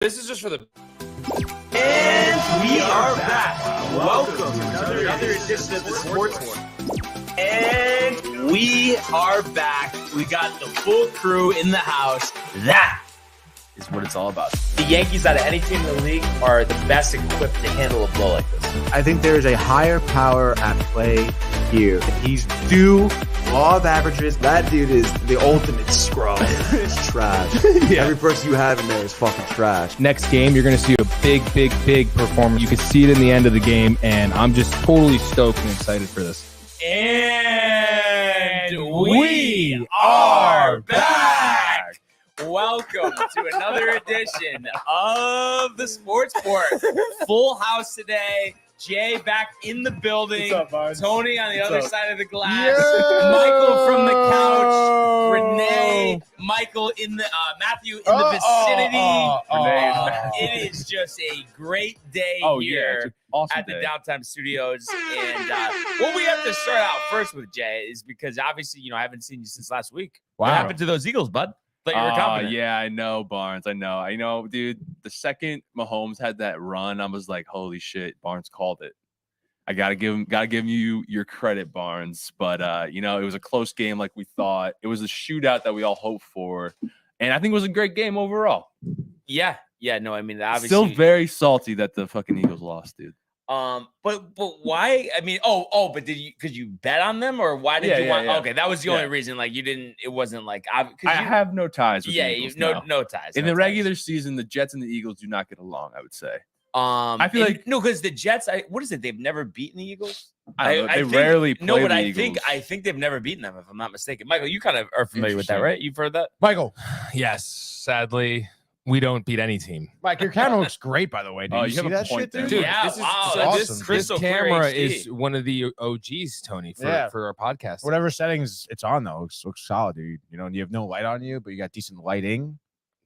This is just for the... And we are back. Welcome to another edition of the Sports One. And we are back. We got the full crew in the house. That is what it's all about. The Yankees, out of any team in the league, are the best equipped to handle a blow like this. I think there is a higher power at play here. He's due law of averages. That dude is the ultimate scrub. It's trash. Yeah. Every person you have in there is fucking trash. Next game, you're going to see a big performance. You can see it in the end of the game, and I'm just totally stoked and excited for this. And we are back. Welcome to another edition of the Sports Port. Full house today. Jay back in the building. What's up, Barnes? Tony on the other side of the glass. Yo! Michael from the couch. Renee. Michael in the Matthew in the vicinity. It is just a great day here It's an awesome at the day. Downtime Studios. And what we have to start out first with, Jay, is because obviously, I haven't seen you since last week. Wow. What happened to those Eagles, bud? Thought you were confident. Yeah, I know, Barnes. I know, dude. The second Mahomes had that run, I was like, "Holy shit!" Barnes called it. I gotta give you your credit, Barnes. But it was a close game, like we thought. It was a shootout that we all hoped for, and I think it was a great game overall. Yeah. No, I mean, obviously, Still very salty that the fucking Eagles lost, dude. But why? I mean, but could you bet on them, or why did you want? Yeah. Okay, that was the only reason. Like, you didn't. It wasn't like I have no ties with the Yeah, Eagles, no ties in no the ties. regular season. The Jets and the Eagles do not get along, I would say. I feel like no, because the Jets. What is it? They've never beaten the Eagles. I don't know, they think, rarely play No, but the I Eagles. think they've never beaten them, if I'm not mistaken. Michael, you kind of are familiar with that, right? You've heard that. Michael, Yes, sadly, we don't beat any team. Mike, your camera looks great, by the way. Did Oh, you you see have a that point shit, there. dude? Dude, Yeah, this is wow. so This awesome. crystal This clear camera HD. is one of the OGs, Tony, for our podcast. Whatever settings it's on, though, looks solid, dude. And you have no light on you, but you got decent lighting.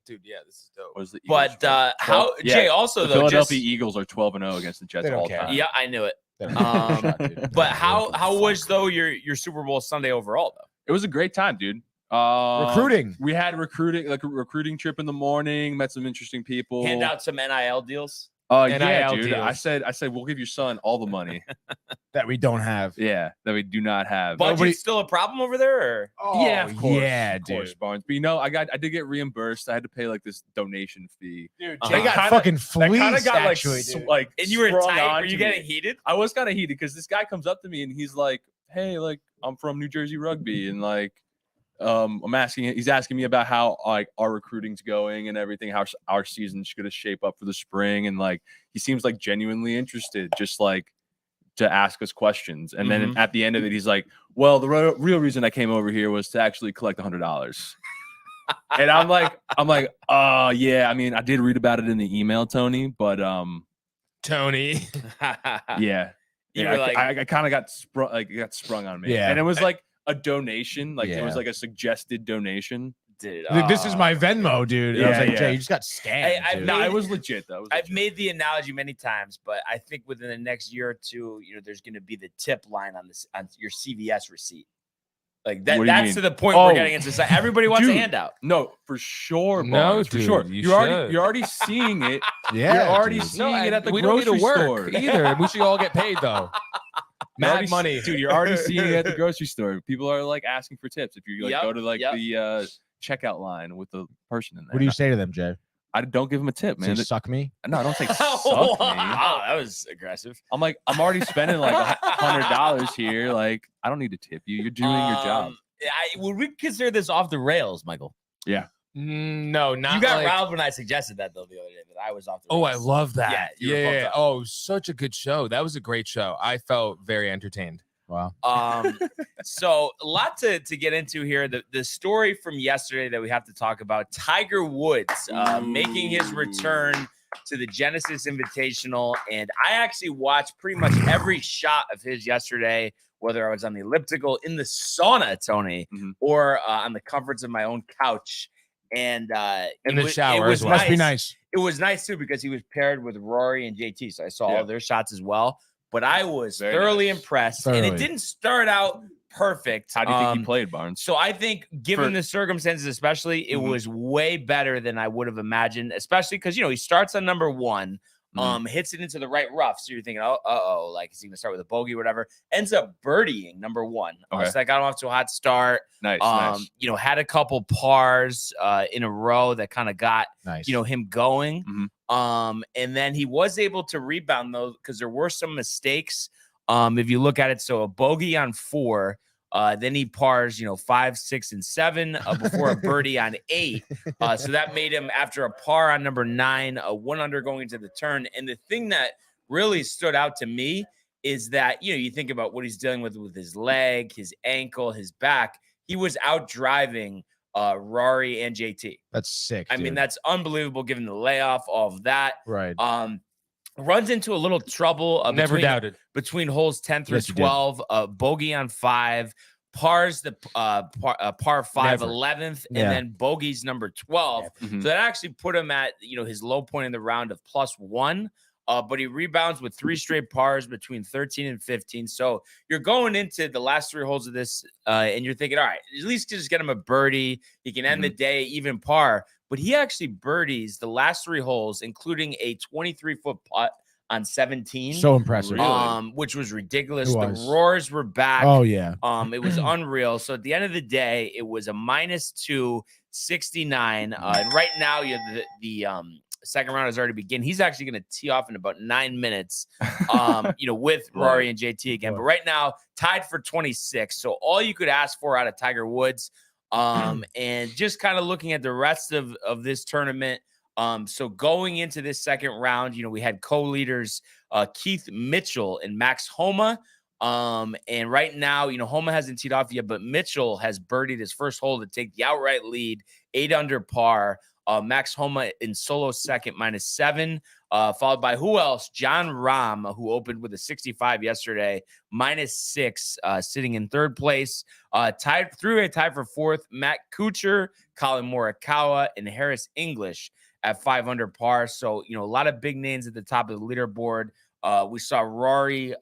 Dude, yeah, this is dope. Was the Eagles But how Jay also the though Philadelphia just Eagles are 12-0 against the Jets They don't all care. time. yeah, I knew it. They don't have a shot, dude. But how was though your Super Bowl Sunday overall though? It was a great time, dude. Recruiting. We had like a recruiting trip in the morning. Met some interesting people. Hand out some NIL deals. Yeah, NIL dude. deals. I said we'll give your son all the money. That we don't have. Yeah, that we do not have. Budget's still a problem over there, or Yeah, of course. Yeah, Of course, dude. Barnes. But I did get reimbursed. I had to pay like this donation fee. Dude, Uh-huh. they got Kinda- fucking That fleeced, kind of got actually, like dude. like and you were sprung tight. Were onto you me. getting heated? I was kind of heated because this guy comes up to me and he's like, "Hey, like I'm from New Jersey Rugby," and like he's asking me about how like our recruiting's going and everything, how our season's going to shape up for the spring, and like he seems like genuinely interested, just like to ask us questions. And then at the end of it, he's like, "Well, the real reason I came over here was to actually collect $100." And I'm like, yeah. I mean, I did read about it in the email, Tony, but Tony. yeah. You Yeah, were like- I kind of got sprung on me. Yeah. And it was like a donation, like it was Yeah. like a suggested donation. Dude, Like, this is my Venmo, dude. And I was Yeah, like, yeah. Jay, you just got scammed. Hey, I've dude. No, made- it was legit though. It was I've legit. made the analogy many times, but I think within the next year or two, there's going to be the tip line on your CVS receipt. Like that. What do you That's mean? to the point we're Oh, getting into society. Everybody wants a dude. handout. No, for sure, No, Barnes, for dude, sure. you You're already seeing it. Yeah, You're already dude. seeing it at the we don't need grocery to work store. either. We should all get paid though. You're already Mad money, dude. You're already seeing it at the grocery store. People are like asking for tips if you like Yep, go to like yep. the checkout line with the person in there. What do you say to them, Jay? I don't give them a tip, man. Say, suck me? No, I don't say suck Wow, me. that was aggressive. I'm like, I'm already spending like $100 here. Like, I don't need to tip you. You're doing your job. Would we consider this off the rails, Michael? No, not You got like, riled when I suggested that though the other day, that I was off the Oh, I rails. love that. Yeah, you were pumped Yeah. up. Oh, such a good show. That was a great show. I felt very entertained. Wow. So a lot to get into here. The story from yesterday that we have to talk about: Tiger Woods making his return to the Genesis Invitational, and I actually watched pretty much every shot of his yesterday, whether I was on the elliptical, in the sauna, Tony, or on the comforts of my own couch. And In the shower it was as well. Must be nice. It was nice too because he was paired with Rory and JT, so I saw all their shots as well. But I was Very thoroughly nice. impressed, and it Thoroughly. didn't start out perfect. How do you think he played, Barnes? So I think, given the circumstances, especially, it was way better than I would have imagined. Especially because he starts on number 1, hits it into the right rough. So you're thinking, oh, like is he gonna start with a bogey or whatever? Ends up birdieing number 1. Okay. So that got him off to a hot start. Nice. Had a couple pars in a row that kind of got him going. And then he was able to rebound though, because there were some mistakes. If you look at it, so a bogey on 4, then he pars, 5, 6, and 7 before a birdie on 8. So that made him, after a par on number 9, a 1 under going into the turn. And the thing that really stood out to me is that, you think about what he's dealing with his leg, his ankle, his back. He was out driving Rory and JT. That's sick. I mean, that's unbelievable given the layoff, all of that. Right. Runs into a little trouble. Never doubted. Between holes 10 through 12, bogey on 5, pars the par 5 Never. 11th, and then bogeys number 12. So that actually put him at his low point in the round of +1. But he rebounds with 3 straight pars between 13 and 15. So you're going into the last 3 holes of this, and you're thinking, all right, at least just get him a birdie. He can end the day even par. But he actually birdies the last 3 holes, including a 23-foot putt on 17. So impressive. Which was ridiculous. It was. The roars were back. Oh, yeah. It was unreal. So at the end of the day, it was a -269. And right now, the second round has already begun. He's actually going to tee off in about 9 minutes, with Rory and JT again. But right now, tied for 26. So all you could ask for out of Tiger Woods. And just kind of looking at the rest of this tournament. So going into this second round, we had co-leaders Keith Mitchell and Max Homa. And right now, Homa hasn't teed off yet, but Mitchell has birdied his first hole to take the outright lead, 8 under par. Max Homa in solo second, -7, followed by who else? John Rahm, who opened with a 65 yesterday, -6, sitting in third place. Three-way tie for fourth, Matt Kuchar, Colin Morikawa, and Harris English at 5 under par. So, a lot of big names at the top of the leaderboard. We saw Rory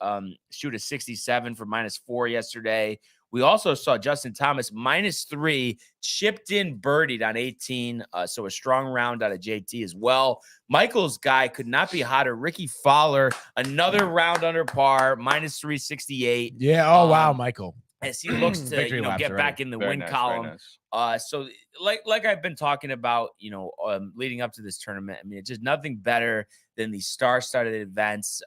shoot a 67 for -4 yesterday. We also saw Justin Thomas -3, chipped in, birdied on 18. So a strong round out of JT as well. Michael's guy could not be hotter. Ricky Fowler, another round under par, -368. Yeah. Oh, wow, Michael. As he looks to Victory laps get already. back in the Very win nice, column. very nice. So like I've been talking about, leading up to this tournament, I mean, it's just nothing better than these star-studded events,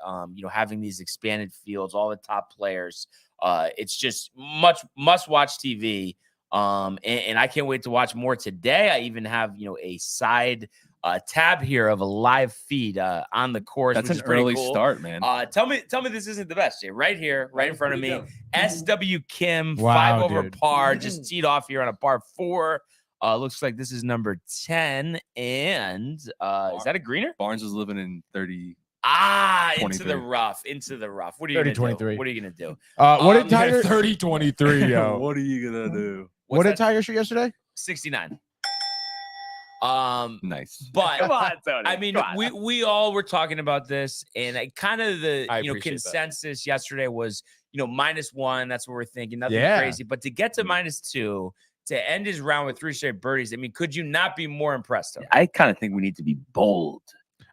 having these expanded fields, all the top players. It's just must-watch TV. And I can't wait to watch more today. I even have, a side tab here of a live feed on the course. That's which an is pretty early cool. start, man. Tell me this isn't the best, Jay. Right here, right in front of me. SW Kim, Wow, 5 over dude. par, just teed off here on a par 4. Looks like this is number 10. And is that a greener? Barnes is living in 30. Into the 23. rough. What are you gonna 30-23. do? What are you gonna do? What did Tiger? 30-23, yo. What are you gonna do? What did that? Tiger shoot yesterday? 69. Nice. But Come on, Tony. I mean, Come on. we all were talking about this, and kind of the I appreciate that. consensus yesterday was -1. That's what we're thinking. Nothing Yeah. crazy, but to get to -2 to end his round with 3 straight birdies. I mean, could you not be more impressed? I kind of think we need to be bold.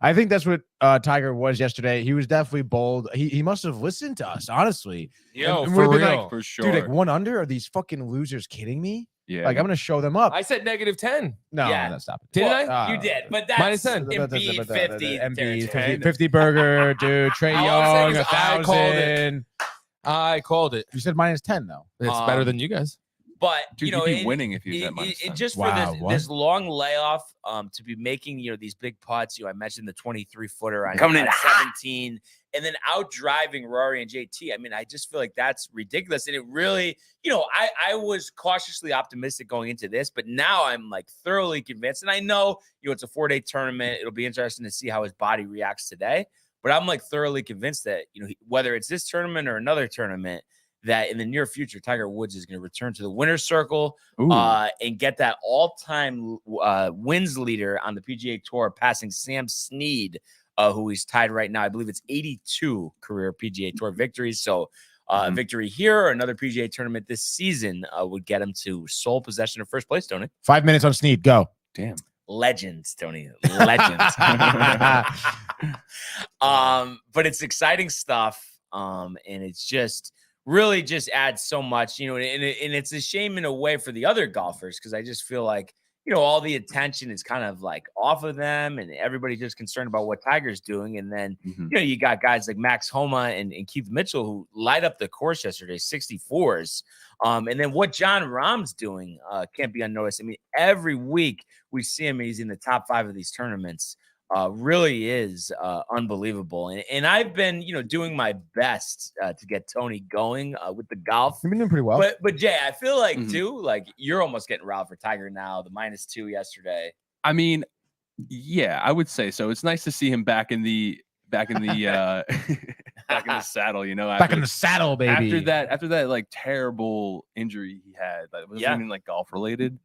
I think that's what Tiger was yesterday. He was definitely bold. He must have listened to us, honestly. Yo, And for we've been real. like, For sure. Dude, like 1 under? Are these fucking losers kidding me? Yeah. Like, I'm gonna show them up. I said -10. No, Yeah. no, stop it. Didn't I? You did, but that's -10. Embiid 50. Embiid, territory. 50 burger, dude. Trey All I'm saying Young, is I called it. 1,000. I called it. You said -10 though. It's better than you guys. But Dude, you know, you'd be it- winning if you it- said minus it 10. just Wow, for what? this long layoff, to be making these big putts. I mentioned the 23-footer on Coming in on hot. 17, and then out driving Rory and JT. I mean, I just feel like that's ridiculous, and it really, I was cautiously optimistic going into this, but now I'm like thoroughly convinced, and I know it's a 4-day tournament. It'll be interesting to see how his body reacts today, but I'm like thoroughly convinced that whether it's this tournament or another tournament, that in the near future, Tiger Woods is going to return to the winner's circle and get that all-time wins leader on the PGA Tour, passing Sam Snead, who he's tied right now. I believe it's 82 career PGA Tour victories. So A victory here or another PGA tournament this season would get him to sole possession of first place, Tony. 5 minutes on Snead. Go. Damn. Legends, Tony. Legends. But it's exciting stuff. And it's just really just adds so much, and it's a shame in a way for the other golfers, because I just feel like, all the attention is kind of like off of them and everybody's just concerned about what Tiger's doing. And then, you got guys like Max Homa and Keith Mitchell who light up the course yesterday, 64s. And then what John Rahm's doing can't be unnoticed. I mean, every week we see him, he's in the top 5 of these tournaments. Really is unbelievable. And I've been, doing my best to get Tony going with the golf. You've been doing pretty well. But Jay, I feel like too, like you're almost getting riled for Tiger now, the -2 yesterday. I mean, yeah, I would say so. It's nice to see him back in the back in the saddle, Back in the saddle, baby. After that like terrible injury he had, that wasn't even like golf related.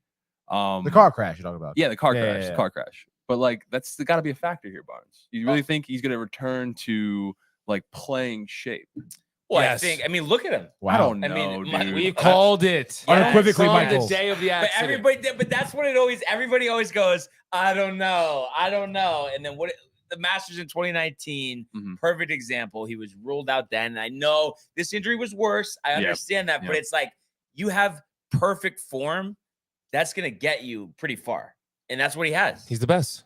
The car crash you're talking about. Yeah, the car crash. Yeah. The car crash. But like that's got to be a factor here, Barnes. You really think he's going to return to like playing shape? Well, Yes. I mean, look at him. Wow. I don't know, I mean, dude. We called it. Unequivocally, From Michael. the day of the But accident. but that's what everybody always goes, I don't know. And then the Masters in 2019, perfect example. He was ruled out then. And I know this injury was worse. I understand that, but it's like you have perfect form. That's going to get you pretty far. And that's what he has. He's the best.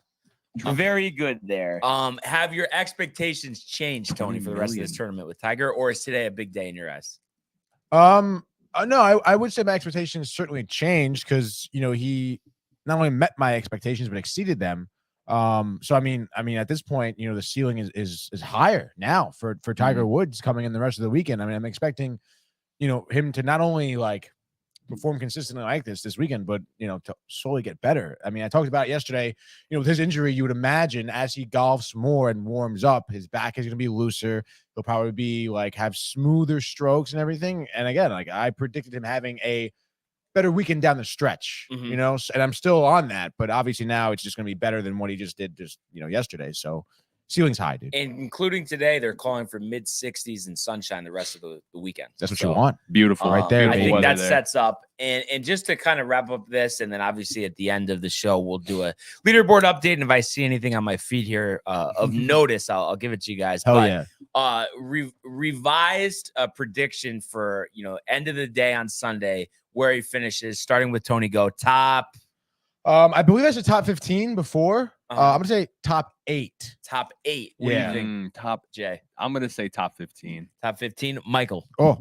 Very good there. Have your expectations changed, Tony, for the rest of this tournament with Tiger, or is today a big day in your eyes? No, I would say my expectations certainly changed because he not only met my expectations but exceeded them. So I mean, at this point, the ceiling is higher now for Tiger Woods coming in the rest of the weekend. I mean, I'm expecting, him to not only like perform consistently like this weekend, but to slowly get better. I mean, I talked about it yesterday. With his injury, you would imagine as he golfs more and warms up, his back is going to be looser. He'll probably be like have smoother strokes and everything. And again, like I predicted him having a better weekend down the stretch, and I'm still on that. But obviously now it's just going to be better than what he just did yesterday. So ceiling's high, dude. And including today, they're calling for mid-60s and sunshine the rest of the weekend. That's what you want. Beautiful. Right there, I baby. think that Weather there. sets up. And just to kind of wrap up this, and then obviously at the end of the show, we'll do a leaderboard update. And if I see anything on my feed here of notice, I'll give it to you guys. Hell but, yeah. Revised prediction for, end of the day on Sunday, where he finishes, starting with Tony Go. Top. I believe that's a top 15 before. I'm gonna say top 8. Top 8. What do you think, Top Jay? I'm gonna say top 15. Top 15. Michael. Oh,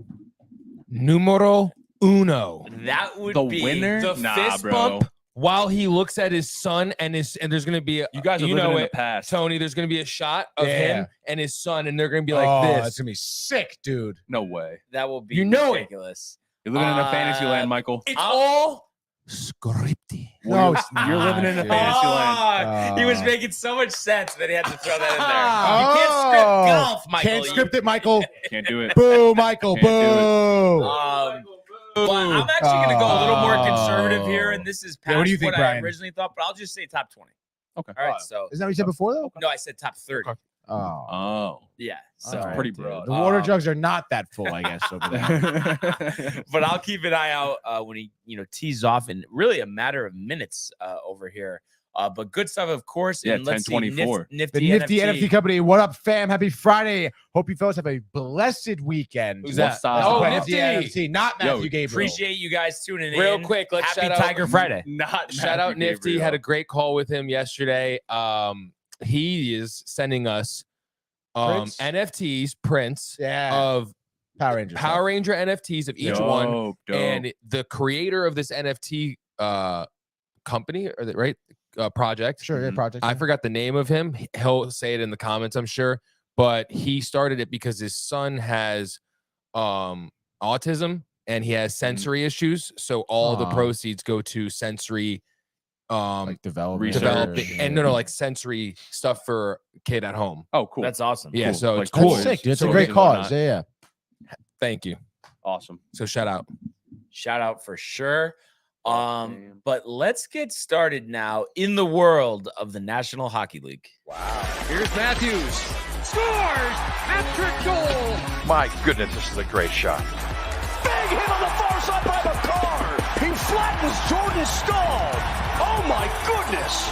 Numero uno. That would The be winner? The Nah, fist bro. bump while he looks at his son and there's gonna be You guys are you living know in it, the past. Tony. There's gonna be a shot of Yeah. him and his son, and they're gonna be like That's this. gonna be sick, dude. No way. That will be You know it. ridiculous. You're living in a fantasy land, Michael. It's all scripty. No, it's You're living in a fantasy land. He was making so much sense that he had to throw that in there. You can't script golf, Michael. Can't script it, Michael. Can't do it. Boo, Michael. Can't do it. Boo. Well, I'm actually going to go a little more conservative here, and this is past what do you think, what I Brian? originally thought, but I'll just say top 20. Okay. All right, so Isn't that what you said before, though? no, I said top 30. Oh. Oh. Yeah, so All right, pretty dude. broad. The water jugs are not that full, I guess. Over there. but I'll keep an eye out when he, tees off in really a matter of minutes over here. But good stuff, of course. Yeah, and let's see, 10:24. The Nifty Nifty NFT Company. What up, fam? Happy Friday. Hope you fellas have a blessed weekend. Who's What's that? up? Oh, Play Nifty. NFT, not Matthew Yo, Gabriel. Appreciate you guys tuning in. Real quick, let's Happy shout out Tiger Friday. Not Shout out Matthew Nifty. Gabriel. Had a great call with him yesterday. He is sending us Prints? NFTs, prints Yeah. of Power Rangers. Power Ranger NFTs of each one. Dope. And the creator of this NFT company, or right project. Sure, yeah, project. I forgot the name of him. He'll say it in the comments, I'm sure. But he started it because his son has autism and he has sensory issues. So all the Aw. proceeds go to sensory like developing. developing and no, like sensory stuff for kid at home. Oh, cool. That's awesome. Yeah, Cool. so Like it's That's cool. sick, dude. It's So a great and cause. whatnot. Yeah. Thank you. awesome. So shout out. Shout out for sure. But let's get started now in the world of the National Hockey League. Here's Matthews. Scores! Hat-trick goal! My goodness, this is a great shot. Big hit on the far side by the car! He flattens Jordan's skull! Oh my goodness!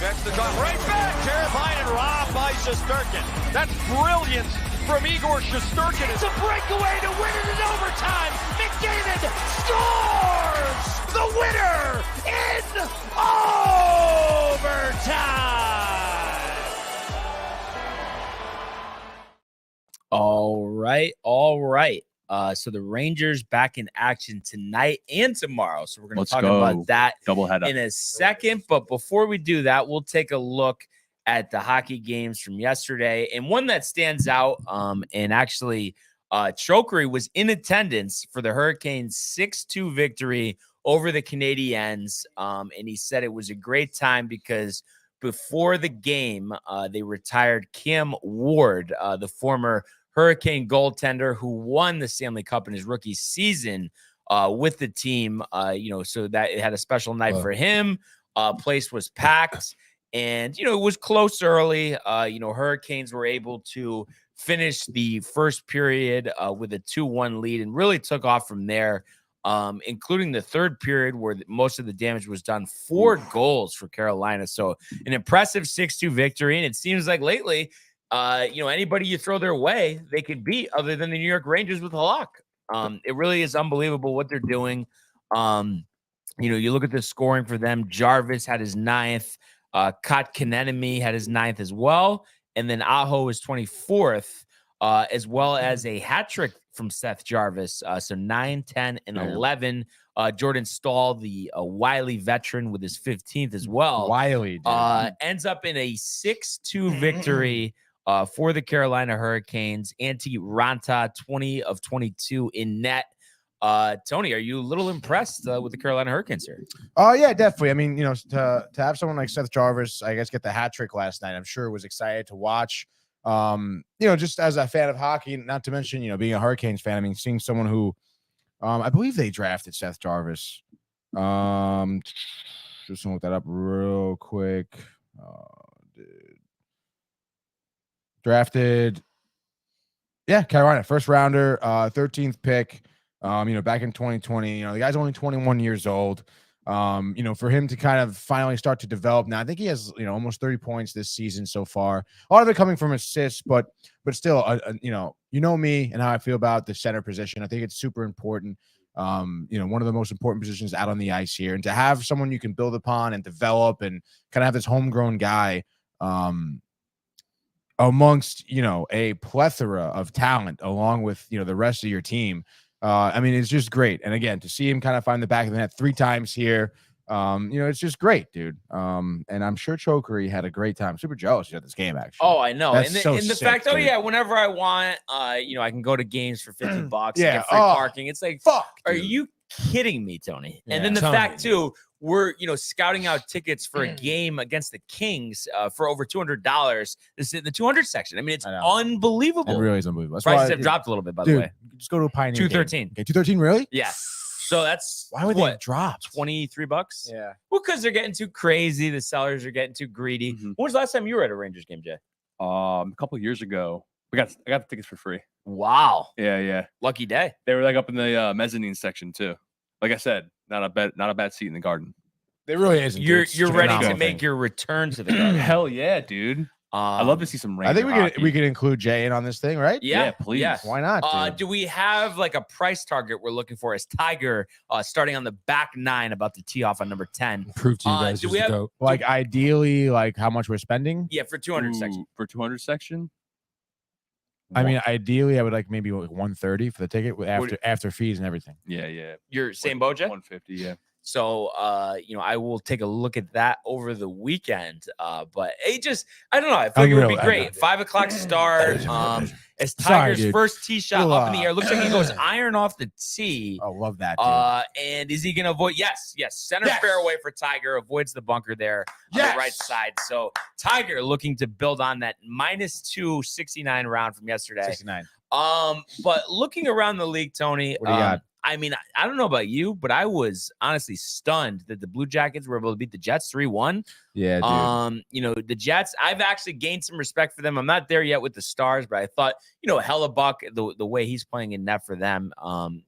That's the gun right back. Terrifying and robbed by Shesterkin. That's brilliant from Igor Shesterkin. It's a breakaway to win it in overtime! McDavid scores! The winner in overtime! All right. So the Rangers back in action tonight and tomorrow. So we're going to talk about that Doubleheader in a second. But before we do that, we'll take a look at the hockey games from yesterday. And one that stands out, and actually Chokery was in attendance for the Hurricanes 6-2 victory over the Canadiens. And he said it was a great time because before the game, they retired Cam Ward, the former Hurricane goaltender who won the Stanley Cup in his rookie season with the team, so that it had a special night for him. Place was packed and, it was close early. Hurricanes were able to finish the first period with a 2-1 lead and really took off from there, including the third period where most of the damage was done. 4 goals for Carolina. So an impressive 6-2 victory. And it seems like lately, anybody you throw their way, they could beat other than the New York Rangers with a lock. It really is unbelievable what they're doing. You look at the scoring for them. Jarvis had his 9th. Kotkaniemi had his 9th as well. And then Aho is 24th, as well as a hat trick from Seth Jarvis. So 9, 10, and 11. Jordan Stahl, the wily veteran, with his 15th as well. Wiley, ends up in a 6-2 victory for the Carolina Hurricanes. Antti Ranta, 20 of 22 in net. Tony, are you a little impressed with the Carolina Hurricanes here? Oh, yeah, definitely. I mean, to have someone like Seth Jarvis, I guess, get the hat trick last night, I'm sure was excited to watch. Just as a fan of hockey, not to mention, being a Hurricanes fan, I mean, seeing someone who, I believe they drafted Seth Jarvis. Just gonna look that up real quick. Drafted, Carolina, first rounder, 13th pick. Back in 2020, the guy's only 21 years old. For him to kind of finally start to develop now, I think he has, almost 30 points this season so far. A lot of it coming from assists, but still, me and how I feel about the center position. I think it's super important. One of the most important positions out on the ice here, and to have someone you can build upon and develop and kind of have this homegrown guy, amongst, a plethora of talent along with, the rest of your team. It's just great. And again, to see him kind of find the back of the net 3 times here, it's just great, dude. And I'm sure Chokery had a great time. Super jealous at this game, actually. Oh, I know. That's And the, so and the sick, fact, dude. whenever I want, I can go to games for $50 and Yeah, get free parking. It's like, Fuck, are dude. you kidding me, Tony? Yeah. And then the Tony. fact, too, we're, scouting out tickets for a game against the Kings for over $200. This is in the 200 section. I mean, it's I know. unbelievable. It really is unbelievable. That's Prices why- have dropped a little bit, by the dude, way. just go to a Pioneer. 213. Okay, 213, really? Yeah. So that's Why would they drop? $23? Yeah. Well, because they're getting too crazy. The sellers are getting too greedy. Mhm. When was the last time you were at a Rangers game, Jay? A couple years ago, I got the tickets for free. Wow. Yeah. Lucky day. They were like up in the mezzanine section too. Like I said, not a bad seat in the garden. It really isn't. dude. You're It's you're just a ready to phenomenal make thing. your return to the garden. Hell yeah, dude. I love to see some Ranger I think hockey. we could include Jay in on this thing, right? Yeah, please. yeah. Why not? Dude? Do we have like a price target we're looking for as Tiger starting on the back 9 about to tee off on number 10? Prove to you guys do who's we the have- goat. Like ideally, like how much we're spending. Yeah, for 200 section. Ooh, for 200 section. I mean, ideally, I would like maybe like 130 for the ticket after fees and everything. Yeah. Your same Boja? 150. Yeah. So, I will take a look at that over the weekend. But I don't know. I feel like it would be Unreal. great. 5 o'clock start. As Sorry, Tiger's dude. first tee shot You'll, up in the air. Looks like he goes iron off the tee. Oh, love that. Dude. And is he going to avoid? Yes. Center Yes. fairway for Tiger. Avoids the bunker there on the right side. So Tiger looking to build on that -269 round from yesterday. 69. But looking around the league, Tony, What do you got? I mean, I don't know about you, but I was honestly stunned that the Blue Jackets were able to beat the Jets 3-1. Yeah, dude. You know, the Jets, I've actually gained some respect for them. I'm not there yet with the Stars, but I thought, you know, Hellebuck, the way he's playing in net for them,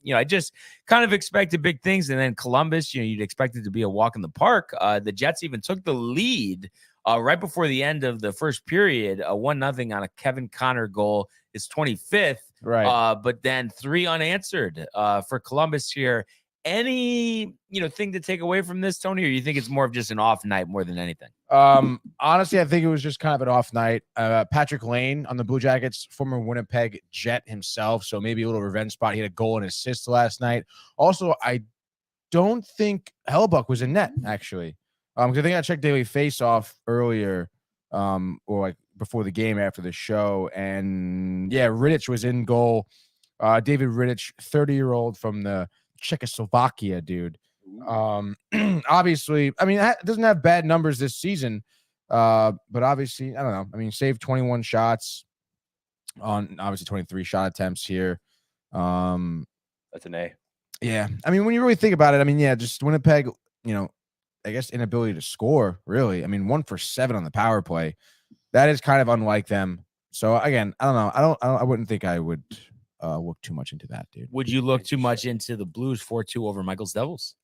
you know, I just kind of expected big things. And then Columbus, you know, you'd expect it to be a walk in the park. The Jets even took the lead right before the end of the first period, 1-0 on a Kevin Connor goal. It's 25th. Right. But then 3 unanswered for Columbus here. Any, you know, thing to take away from this, Tony, or you think it's more of just an off night more than anything? Honestly, I think it was just kind of an off night. Patrick Lane on the Blue Jackets, former Winnipeg Jet himself, so maybe a little revenge spot. He had a goal and assist last night. Also, I don't think Hellebuck was in net, actually. Because I think I checked Daily Face-Off earlier, or like before the game after the show, and yeah, Rittich was in goal. David Rittich, 30-year-old from the Czechoslovakia, dude. Obviously, I mean, doesn't have bad numbers this season, but obviously, I don't know. I mean, saved 21 shots on obviously 23 shot attempts here. That's an A. Yeah, I mean, when you really think about it, I mean, yeah, just Winnipeg, you know, I guess inability to score, really. I mean, 1 for 7 on the power play. That is kind of unlike them. So again, I don't know. I wouldn't think I would look too much into that, dude. Would you look too much into the Blues 4-2 over Michael's Devils?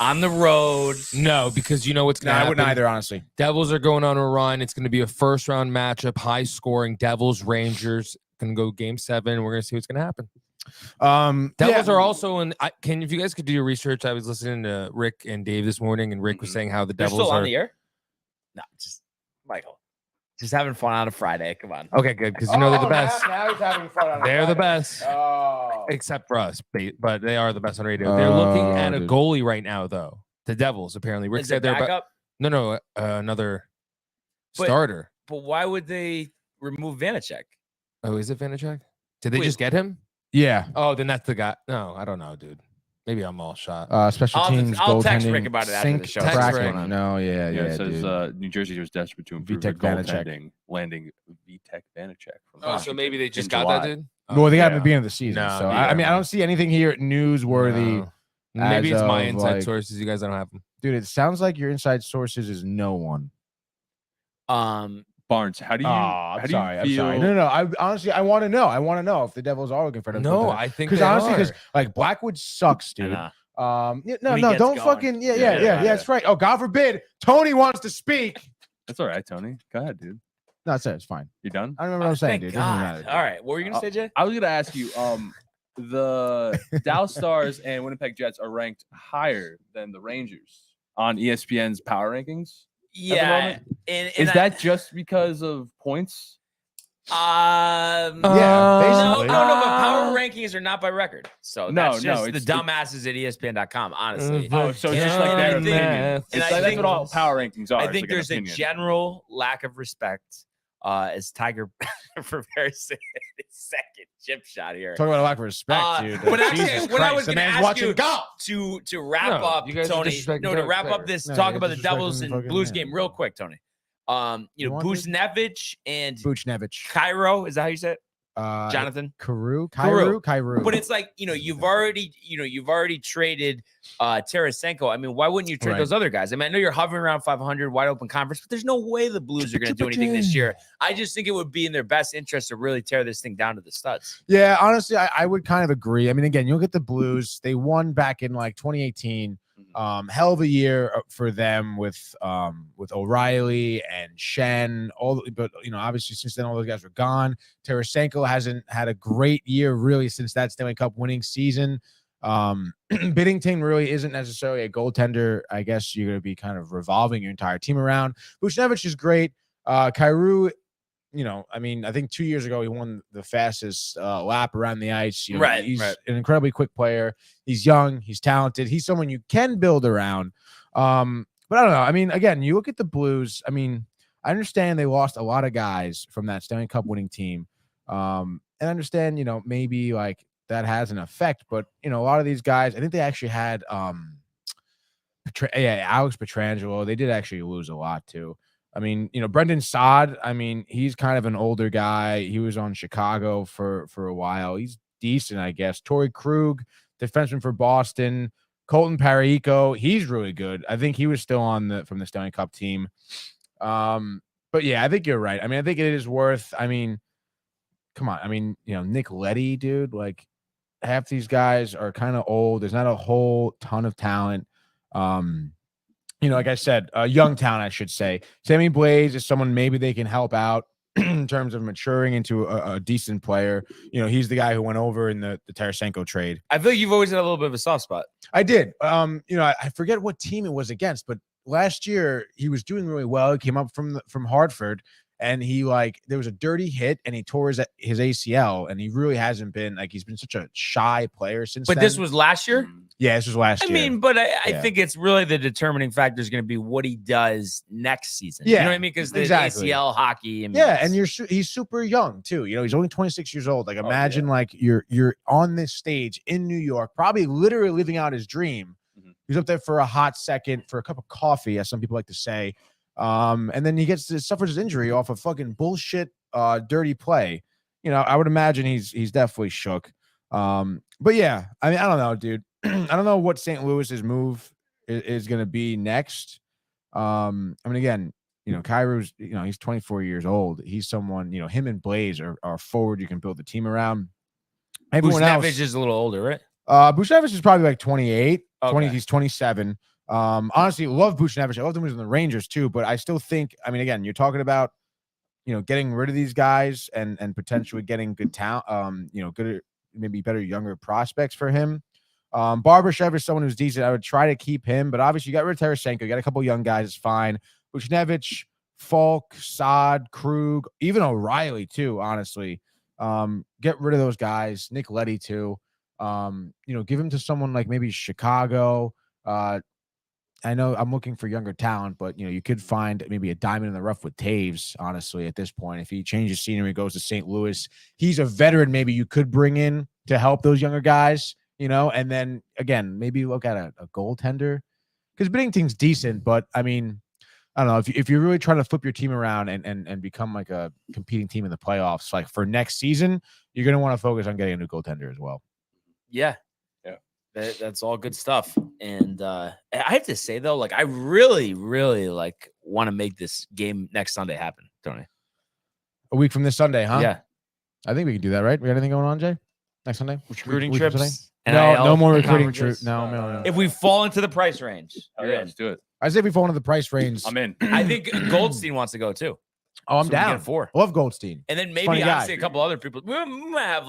On the road. No, because you know what's going to happen. I wouldn't either, honestly. Devils are going on a run. It's going to be a first-round matchup, high-scoring. Devils, Rangers, going to go Game 7. We're going to see what's going to happen. Devils are also in. If you guys could do your research, I was listening to Rick and Dave this morning, and Rick was saying how the They're Devils still are on the air. No, just Michael, just having fun on a Friday. Come on. okay, good because you know they're the best. Now he's having fun on They're the best, except for us, but they are the best on radio. They're looking at a goalie right now, though. The Devils apparently. Rick Is said it they're backup? no, another But- starter. But why would they remove Vanacek? Oh, is it Vanacek? Did they Wait. just get him? Yeah. Oh, then that's the guy. No, I don't know, dude. Maybe I'm all shot. Special teams, I'll text goaltending, Rick about it after the show. Text Kraken. Rick. No, yeah, It says dude. New Jersey was desperate to improve Vitek their Vanacek. goaltending, landing Vitek Vanacek from Oh, so Washington maybe they just in got July. that, dude. Well, they got him at yeah. the beginning of the season. No, So yeah. I mean, I don't see anything here newsworthy. No. Maybe as it's my of, inside like- sources. You guys don't have them. Dude, it sounds like your inside sources is no one. Barnes, how do you? I'm how sorry. do you I'm feel? sorry. No. I honestly, I want to know. I want to know if the Devils are looking for them. No, I think because they honestly, are. because like Blackwood sucks, dude. And, Yeah, when he no, gets don't going. fucking yeah, Yeah. that's right. Oh, God forbid, Tony wants to speak. That's all right, Tony. Go ahead, dude. No, it's fine. You done? I don't remember what I'm saying, Thank dude. It doesn't God. matter. All right. What were you gonna say, Jay? I was gonna ask you. The Dallas Stars and Winnipeg Jets are ranked higher than the Rangers on ESPN's power rankings. Yeah. moment? And Is that just because of points? Yeah, No, basically. but power rankings are not by record. So No, that's no, just the it's- dumbasses at ESPN.com, honestly. Oh, so it's just like And their I think- opinion. and It's I like, that's think- what all power rankings are. I is think like an there's a opinion. general lack of respect as Tiger prepares his second chip shot here. Talk about a lack of respect, dude. But actually, Jesus what I Christ, was the going to man's ask watching you golf. to wrap No, up, you guys are Tony. disrespecting No, to wrap Derek up this, No, talk you're about the Devils disrespecting and fucking Blues man. game real quick, Tony. You want this? Buchnevich and Buchnevich. Cairo, is that how you say it? Uh, Jonathan? Kairu. But it's like, you've already traded Tarasenko. I mean, why wouldn't you trade Right. those other guys? I mean, I know you're hovering around 500 wide open conference, but there's no way the Blues are going to do anything this year. I just think it would be in their best interest to really tear this thing down to the studs. Yeah, honestly, I would kind of agree. I mean, again, you'll get the Blues. They won back in like 2018. Hell of a year for them with O'Reilly and Shen. But obviously since then all those guys were gone. Tarasenko hasn't had a great year really since that Stanley Cup winning season. Biddington really isn't necessarily a goaltender. I guess you're going to be kind of revolving your entire team around. Buchnevich is great. Kairu, I mean, I think 2 years ago he won the fastest lap around the ice. He's an incredibly quick player. He's young. He's talented. He's someone you can build around. But I don't know. I mean, again, you look at the Blues. I mean, I understand they lost a lot of guys from that Stanley Cup winning team. And I understand, maybe like that has an effect. But, a lot of these guys, I think they actually had Alex Pietrangelo. They did actually lose a lot too. I mean, Brendan Saad, I mean, he's kind of an older guy. He was on Chicago for a while. He's decent, I guess. Torrey Krug, defenseman for Boston. Colton Parayko, he's really good. I think he was still from the Stanley Cup team. But yeah, I think you're right. I mean, I think it is worth. I mean, come on. I mean, Nick Leddy, dude. Like, half these guys are kind of old. There's not a whole ton of talent. Like I said, young talent, I should say. Sammy Blais is someone maybe they can help out in terms of maturing into a decent player. He's the guy who went over in the Tarasenko trade. I feel like you've always had a little bit of a soft spot. I did. I forget what team it was against, but last year he was doing really well. He came up from Hartford, and there was a dirty hit, and he tore his ACL, and he really hasn't been he's been such a shy player since. But then. this was last year. Yeah, this was last year. I mean, but I think it's really the determining factor is going to be what he does next season. Yeah, you know what I mean? Because the ACL hockey. I mean, and he's super young too. He's only 26 years old. Like, imagine you're on this stage in New York, probably literally living out his dream. Mm-hmm. He's up there for a hot second, for a cup of coffee, as some people like to say. And then he suffers his injury off of fucking bullshit, dirty play. I would imagine he's definitely shook. But yeah, I mean, I don't know, dude. I don't know what St. Louis's move is going to be next. I mean, again, Kyrie's, he's 24 years old. He's someone, him and Blaze are forward you can build the team around. Everyone else is a little older, right? Buchnevich is probably like 28. Okay. He's 27. Honestly, love Buchnevich. I love him in the Rangers too, but I still think, I mean, again, you're talking about, getting rid of these guys and potentially getting good talent, good, maybe better younger prospects for him. Barbashev is someone who's decent. I would try to keep him, but obviously you got rid of Tarasenko. You got a couple young guys. It's fine. Buchnevich, Falk, Saad, Krug, even O'Reilly too, honestly. Get rid of those guys. Nick Leddy too. Give him to someone like maybe Chicago. I know I'm looking for younger talent, but you could find maybe a diamond in the rough with Taves, honestly, at this point. If he changes scenery, goes to St. Louis, he's a veteran maybe you could bring in to help those younger guys, and then again, maybe look at a goaltender, because Binnington's decent, but I mean, I don't know, if you're really trying to flip your team around and become like a competing team in the playoffs, like for next season, you're going to want to focus on getting a new goaltender as well. Yeah. That's all good stuff. And I have to say though, I really, really want to make this game next Sunday happen, Tony. A week from this Sunday, huh? Yeah. I think we can do that, right? We got anything going on, Jay? Next Sunday? Recruiting trips? No more recruiting trips. No. If we fall into the price range, let's do it. I say if we fall into the price range, I'm in. I think Goldstein wants to go too. Oh, I'm down. 4. I love Goldstein. And then maybe honestly a couple other people. We might have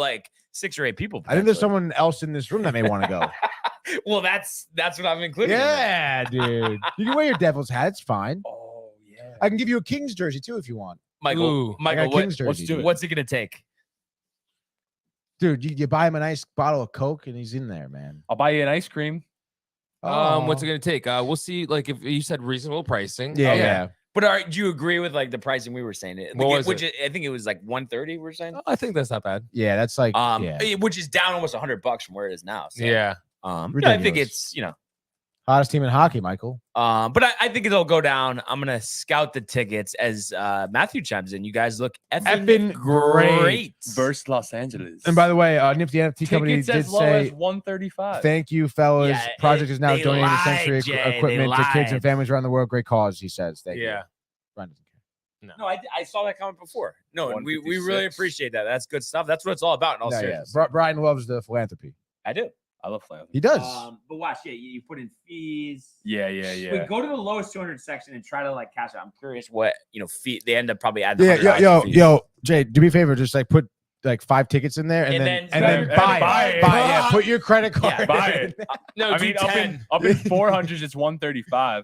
6 or 8 people. I think there's someone else in this room that may want to go. Well, that's what I'm including. Yeah, dude. You can wear your Devil's hat. It's fine. Oh, yeah. I can give you a Kings jersey too if you want. Michael, what's it going to take? Dude, you buy him a nice bottle of Coke and he's in there, man. I'll buy you an ice cream. What's it going to take? We'll see. If you said reasonable pricing. Yeah. But do you agree with the pricing we were saying? I think it was 130. We're saying. I think that's not bad. Yeah, that's which is down almost $100 from where it is now. So, yeah. I think it's hottest team in hockey, Michael. But I think it'll go down. I'm gonna scout the tickets as Matthew chimes in. You guys look effing great versus Los Angeles. And by the way, Nifty NFT tickets Company as did low say as 135. Thank you, fellas. Yeah, Project is now donating sensory equipment to kids and lied. families around the world. Great cause, he says. Thank you. Brian doesn't care. No, I saw that comment before. No, and we really appreciate that. That's good stuff. That's what it's all about. In all seriousness. Brian loves the philanthropy. I do. I love philanthropy. He does. But watch, you put in fees. Yeah. We go to the lowest 200 section and try to cash out. I'm curious what fee they end up probably adding. Yo, Jay, do me a favor, just put 5 tickets in there and then buy it. Yeah, put your credit card. Yeah, buy it. No, I mean, up in 400s, it's 135.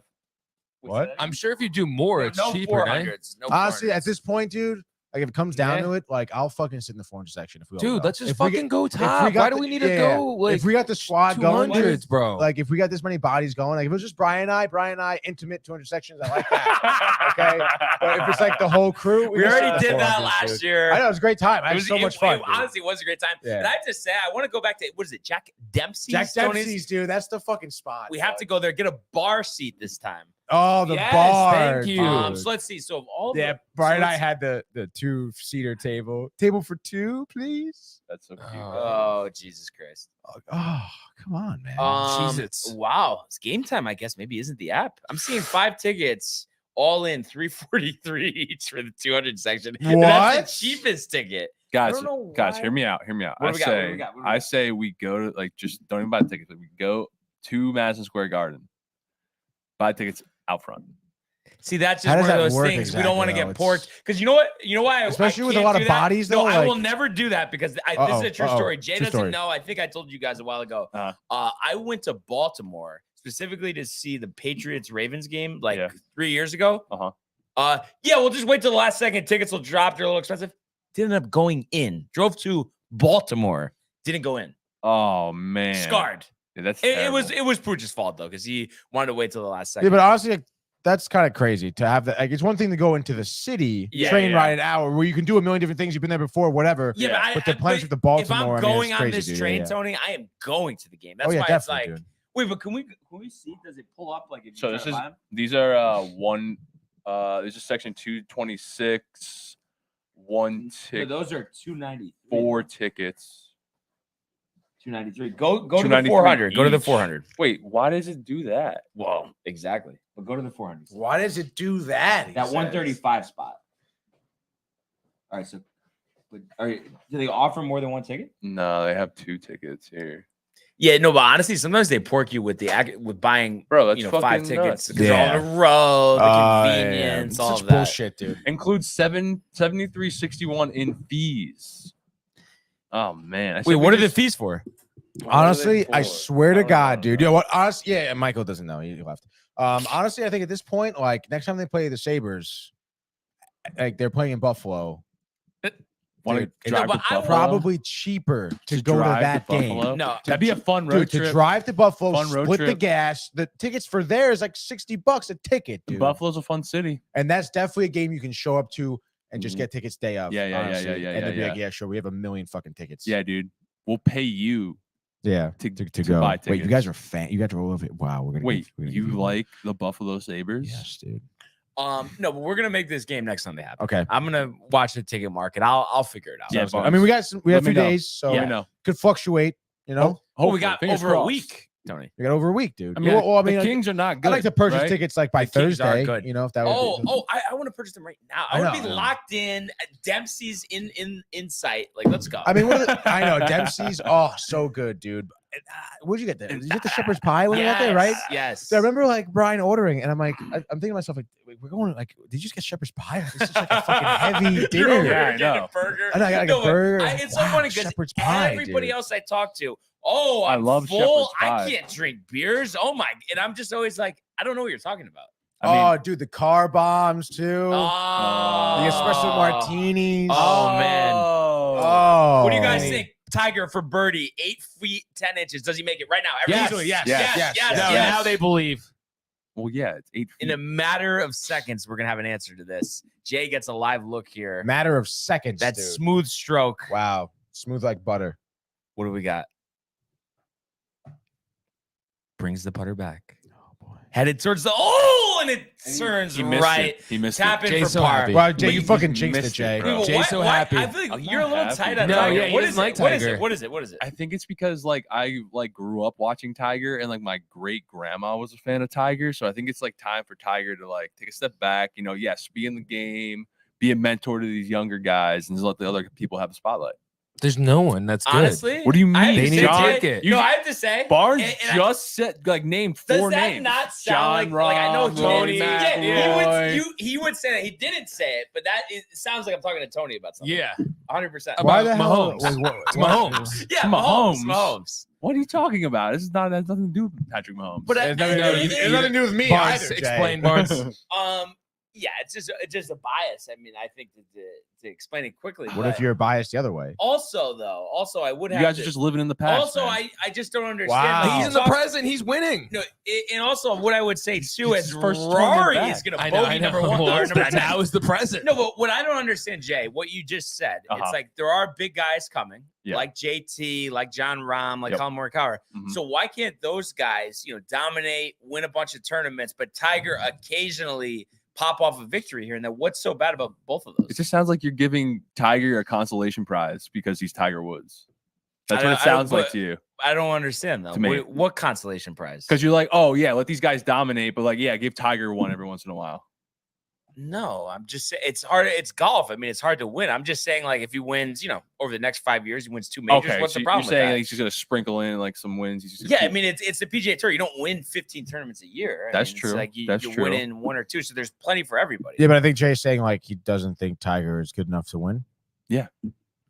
What? I'm sure if you do more, it's cheaper. 400s. No Honestly, 400s. at this point, dude, if it comes down to it, I'll fucking sit in the 400 section if we all Dude, go. let's just fucking go top. Why do we need to go? If we got the squad going, dude, bro. If we got this many bodies going, if it was just Brian and I, intimate 200 sections, I like that. Okay, but if it's the whole crew, we already did that last year. I know, it was a great time. I had so much fun. Honestly, it was a great time. Yeah. And I have to say, I want to go back to what is it, Jack Dempsey's? Jack Dempsey's, dude. That's the fucking spot. We have to go there, get a bar seat this time. Oh, the Yes, bar. thank you. dude. So let's see. So of all Yeah, the, Brian and I let's- had the 2-seater table. Table for 2, please. That's so cute. Oh, Jesus Christ. Oh, come on, man. Cheez-Its. Wow. It's game time, I guess. Maybe isn't the app. I'm seeing 5 tickets all in, $343 each for the 200 section. And that's What? the cheapest ticket. Guys, don't know guys, why. hear me out. Hear me out. What I do we got? What do we say, got? What do we I got? say we go to just don't even buy tickets, but we go to Madison Square Garden, buy tickets out front. See, that's How just does one of that those work things we don't want to exactly, get though? porked. Because you know what? You know why? Especially I with a can't lot of do that? bodies, No, though, I will like- never do that because this is Uh-oh, a true uh-oh. story. Jay True doesn't story. know. I think I told you guys a while ago. Uh-huh. I went to Baltimore specifically to see the Patriots Ravens game like Yeah. 3 years ago. Uh-huh. Yeah, we'll just wait till the last second. Tickets will drop. They're a little expensive. Didn't end up going in. Drove to Baltimore. Didn't go in. Oh man, Scarred. Yeah, that's It was terrible. Pooch's fault though, because he wanted to wait till the last Yeah, second. but honestly, like, that's kind of crazy to have that. Like, it's one thing to go into the city, Yeah, train yeah. ride an hour where you can do a million different things. You've been there before, whatever. Yeah, But the plans with the if Baltimore, I'm I mean, going it's on crazy, this dude. train, Yeah. Tony, I am going to the game. That's Oh, yeah, why it's definitely, like, dude. wait, but can we see? Does it pull up like if you So try this to is buy 'em? these are this is section 226, one So ticket, those are 293. 4 tickets. 293. Go to the 293 400. Go to the each. 400. Wait, why does it do that? Well, exactly. But go to the 400. Why does it do that? That 135 spot. All right, so but do they offer more than one ticket? No, they have 2 tickets here, Yeah, no, but honestly, sometimes they pork you with with buying bro. That's 5 fucking tickets nuts. because they're on the road, the convenience, It's all such of that. bullshit, dude. Includes 73.61 in fees. Oh man! I said Wait, we what are the just- fees for? what are they Honestly, I for? swear to don't God, know. dude. You know what? Honestly, yeah, Michael doesn't know. He left. Honestly, I think at this point, like next time they play the Sabres, like they're playing in Buffalo, Want dude, to it's drive but to I- Buffalo? probably cheaper to go to drive that game. Buffalo? No, That'd be a fun road Dude, to trip. drive to Buffalo, Fun road split the trip. gas. The tickets for there is like $60 a ticket, dude. Buffalo's a fun city. And that's definitely a game you can show up to and just Mhm. get tickets day of. Yeah, yeah, yeah, honestly. yeah, And they'll be yeah, like, yeah, sure, we have a million fucking tickets. Yeah, dude. We'll pay you. yeah, to go. buy Wait, you tickets. guys are fan. You got to roll over. Wow, we're gonna. Wait, we're gonna you give like the Buffalo Sabres? Yes, dude. no, but we're gonna make this game next time they happen. Okay. I'm gonna watch the ticket market. I'll figure it out. Yeah, Sounds good. Buns. I mean, we got some. We Let have a me few know. days, so Let me know. could fluctuate. You know, Oh, we Hopefully, got fingers over a crossed. week, Tony. we got over a week, dude. I mean, well, I mean, the like, Kings are not good. I'd like to purchase right? tickets like by The Kings are Thursday. good. You know, if that would. I want to purchase them right now. I I want to know, be I know. locked in. Dempsey's in sight. Like, let's go. I mean, what are the, I know Dempsey's. Oh, so good, dude. Where'd you get that? Did you get the shepherd's pie when you got there, right? Yes. So I remember like Brian ordering, and I'm like, I'm thinking to myself, like, wait, we're going like, did you just get shepherd's pie? Like, this is like a fucking heavy You're dinner. over Yeah, here I getting know. a burger. I know, I got like No, a but burger. it's so Wow, funny because shepherd's pie, everybody dude. else I talk to, oh, I I'm love full. shepherd's I pie. can't drink beers. Oh my! And I'm just always like, I don't know what you're talking about. I mean, Oh, dude, the car bombs too. Oh, The espresso martinis. Oh, man. Oh, What do you guys think? Tiger for birdie, 8 feet 10 inches. Does he make it right now? Yes. Easily, yes, Yes. yes, yes, No, yes. now they believe. well, yeah, it's 8 feet. In a matter of seconds, we're gonna have an answer to this. Jay gets a live look here. Matter of seconds. That dude. smooth stroke. Wow, smooth like butter. What do we got? Brings the putter back. Oh boy. Headed towards the and it turns He missed right. it. He missed Tap it. in Jay's for so par. happy. Well, Jay, But you you fucking just jinxed it, missed it, Jay. bro. Wait, well, Jay's so happy. I feel I'm like you're a not little happy. tight on No, Tiger. yeah, he What doesn't is like it? What is Tiger. it? What is it? What is it? I think it's because like I like grew up watching Tiger and like my great grandma was a fan of Tiger. So I think it's like time for Tiger to like take a step back, you know, yes, be in the game, be a mentor to these younger guys and just let the other people have the spotlight. There's no one that's good. Honestly, What do you I have mean? to They say, need to Jay- take it. No, I have to say, Barnes and I- just said like named does 4 that names. not sound John like I know Rahm, Tony? Rory Yeah, McIlroy. he would say that. He didn't say it, but it sounds like I'm talking to Tony about something. Yeah. 100%. Why About the hell? Mahomes. Wait, what- It's what- Mahomes. Yeah, Mahomes. Mahomes. What are you talking about? This is not has nothing to do with Patrick Mahomes. But It has nothing to do with me Barnes, either, Jay. explain, Barnes. Yeah, it's just a bias. I mean, I think to explain it quickly. What if you're biased the other way? Also I would have You guys to, are just living in the past. Also, man. I just don't understand. Wow. Like, He's in the present. He's winning. No, and also what I would say too It's is his first tournament Rory back. is going to I know. bogey number 1 Well, or number 10. now is the present. No, but what I don't understand, Jay, what you just said, it's like there are big guys coming, Yeah. like JT, like John Rahm, like Yep. Colin Morikawa. Mhm. So why can't those guys, dominate, win a bunch of tournaments, but Tiger occasionally pop off a victory here and there? What's so bad about both of those? It just sounds like you're giving Tiger a consolation prize because he's Tiger Woods. That's what I it don't- sounds like but- to you. I don't understand though. To me. What consolation prize? Because you're like, oh yeah, let these guys dominate, but like, yeah, give Tiger one every once in a while. No, I'm just saying it's hard. It's golf. I mean, it's hard to win. I'm just saying, like, if he wins, over the next 5 years, he wins 2 majors. Okay, What's so the you're problem with saying that? like, he's just gonna sprinkle in like some wins. He's just Yeah, I keep- mean, it's the PGA Tour. You don't win 15 tournaments a year. That's It's true. like That's you true. win in 1 or 2, so there's plenty for everybody. Yeah, but I think Jay's saying like he doesn't think Tiger is good enough to win. Yeah.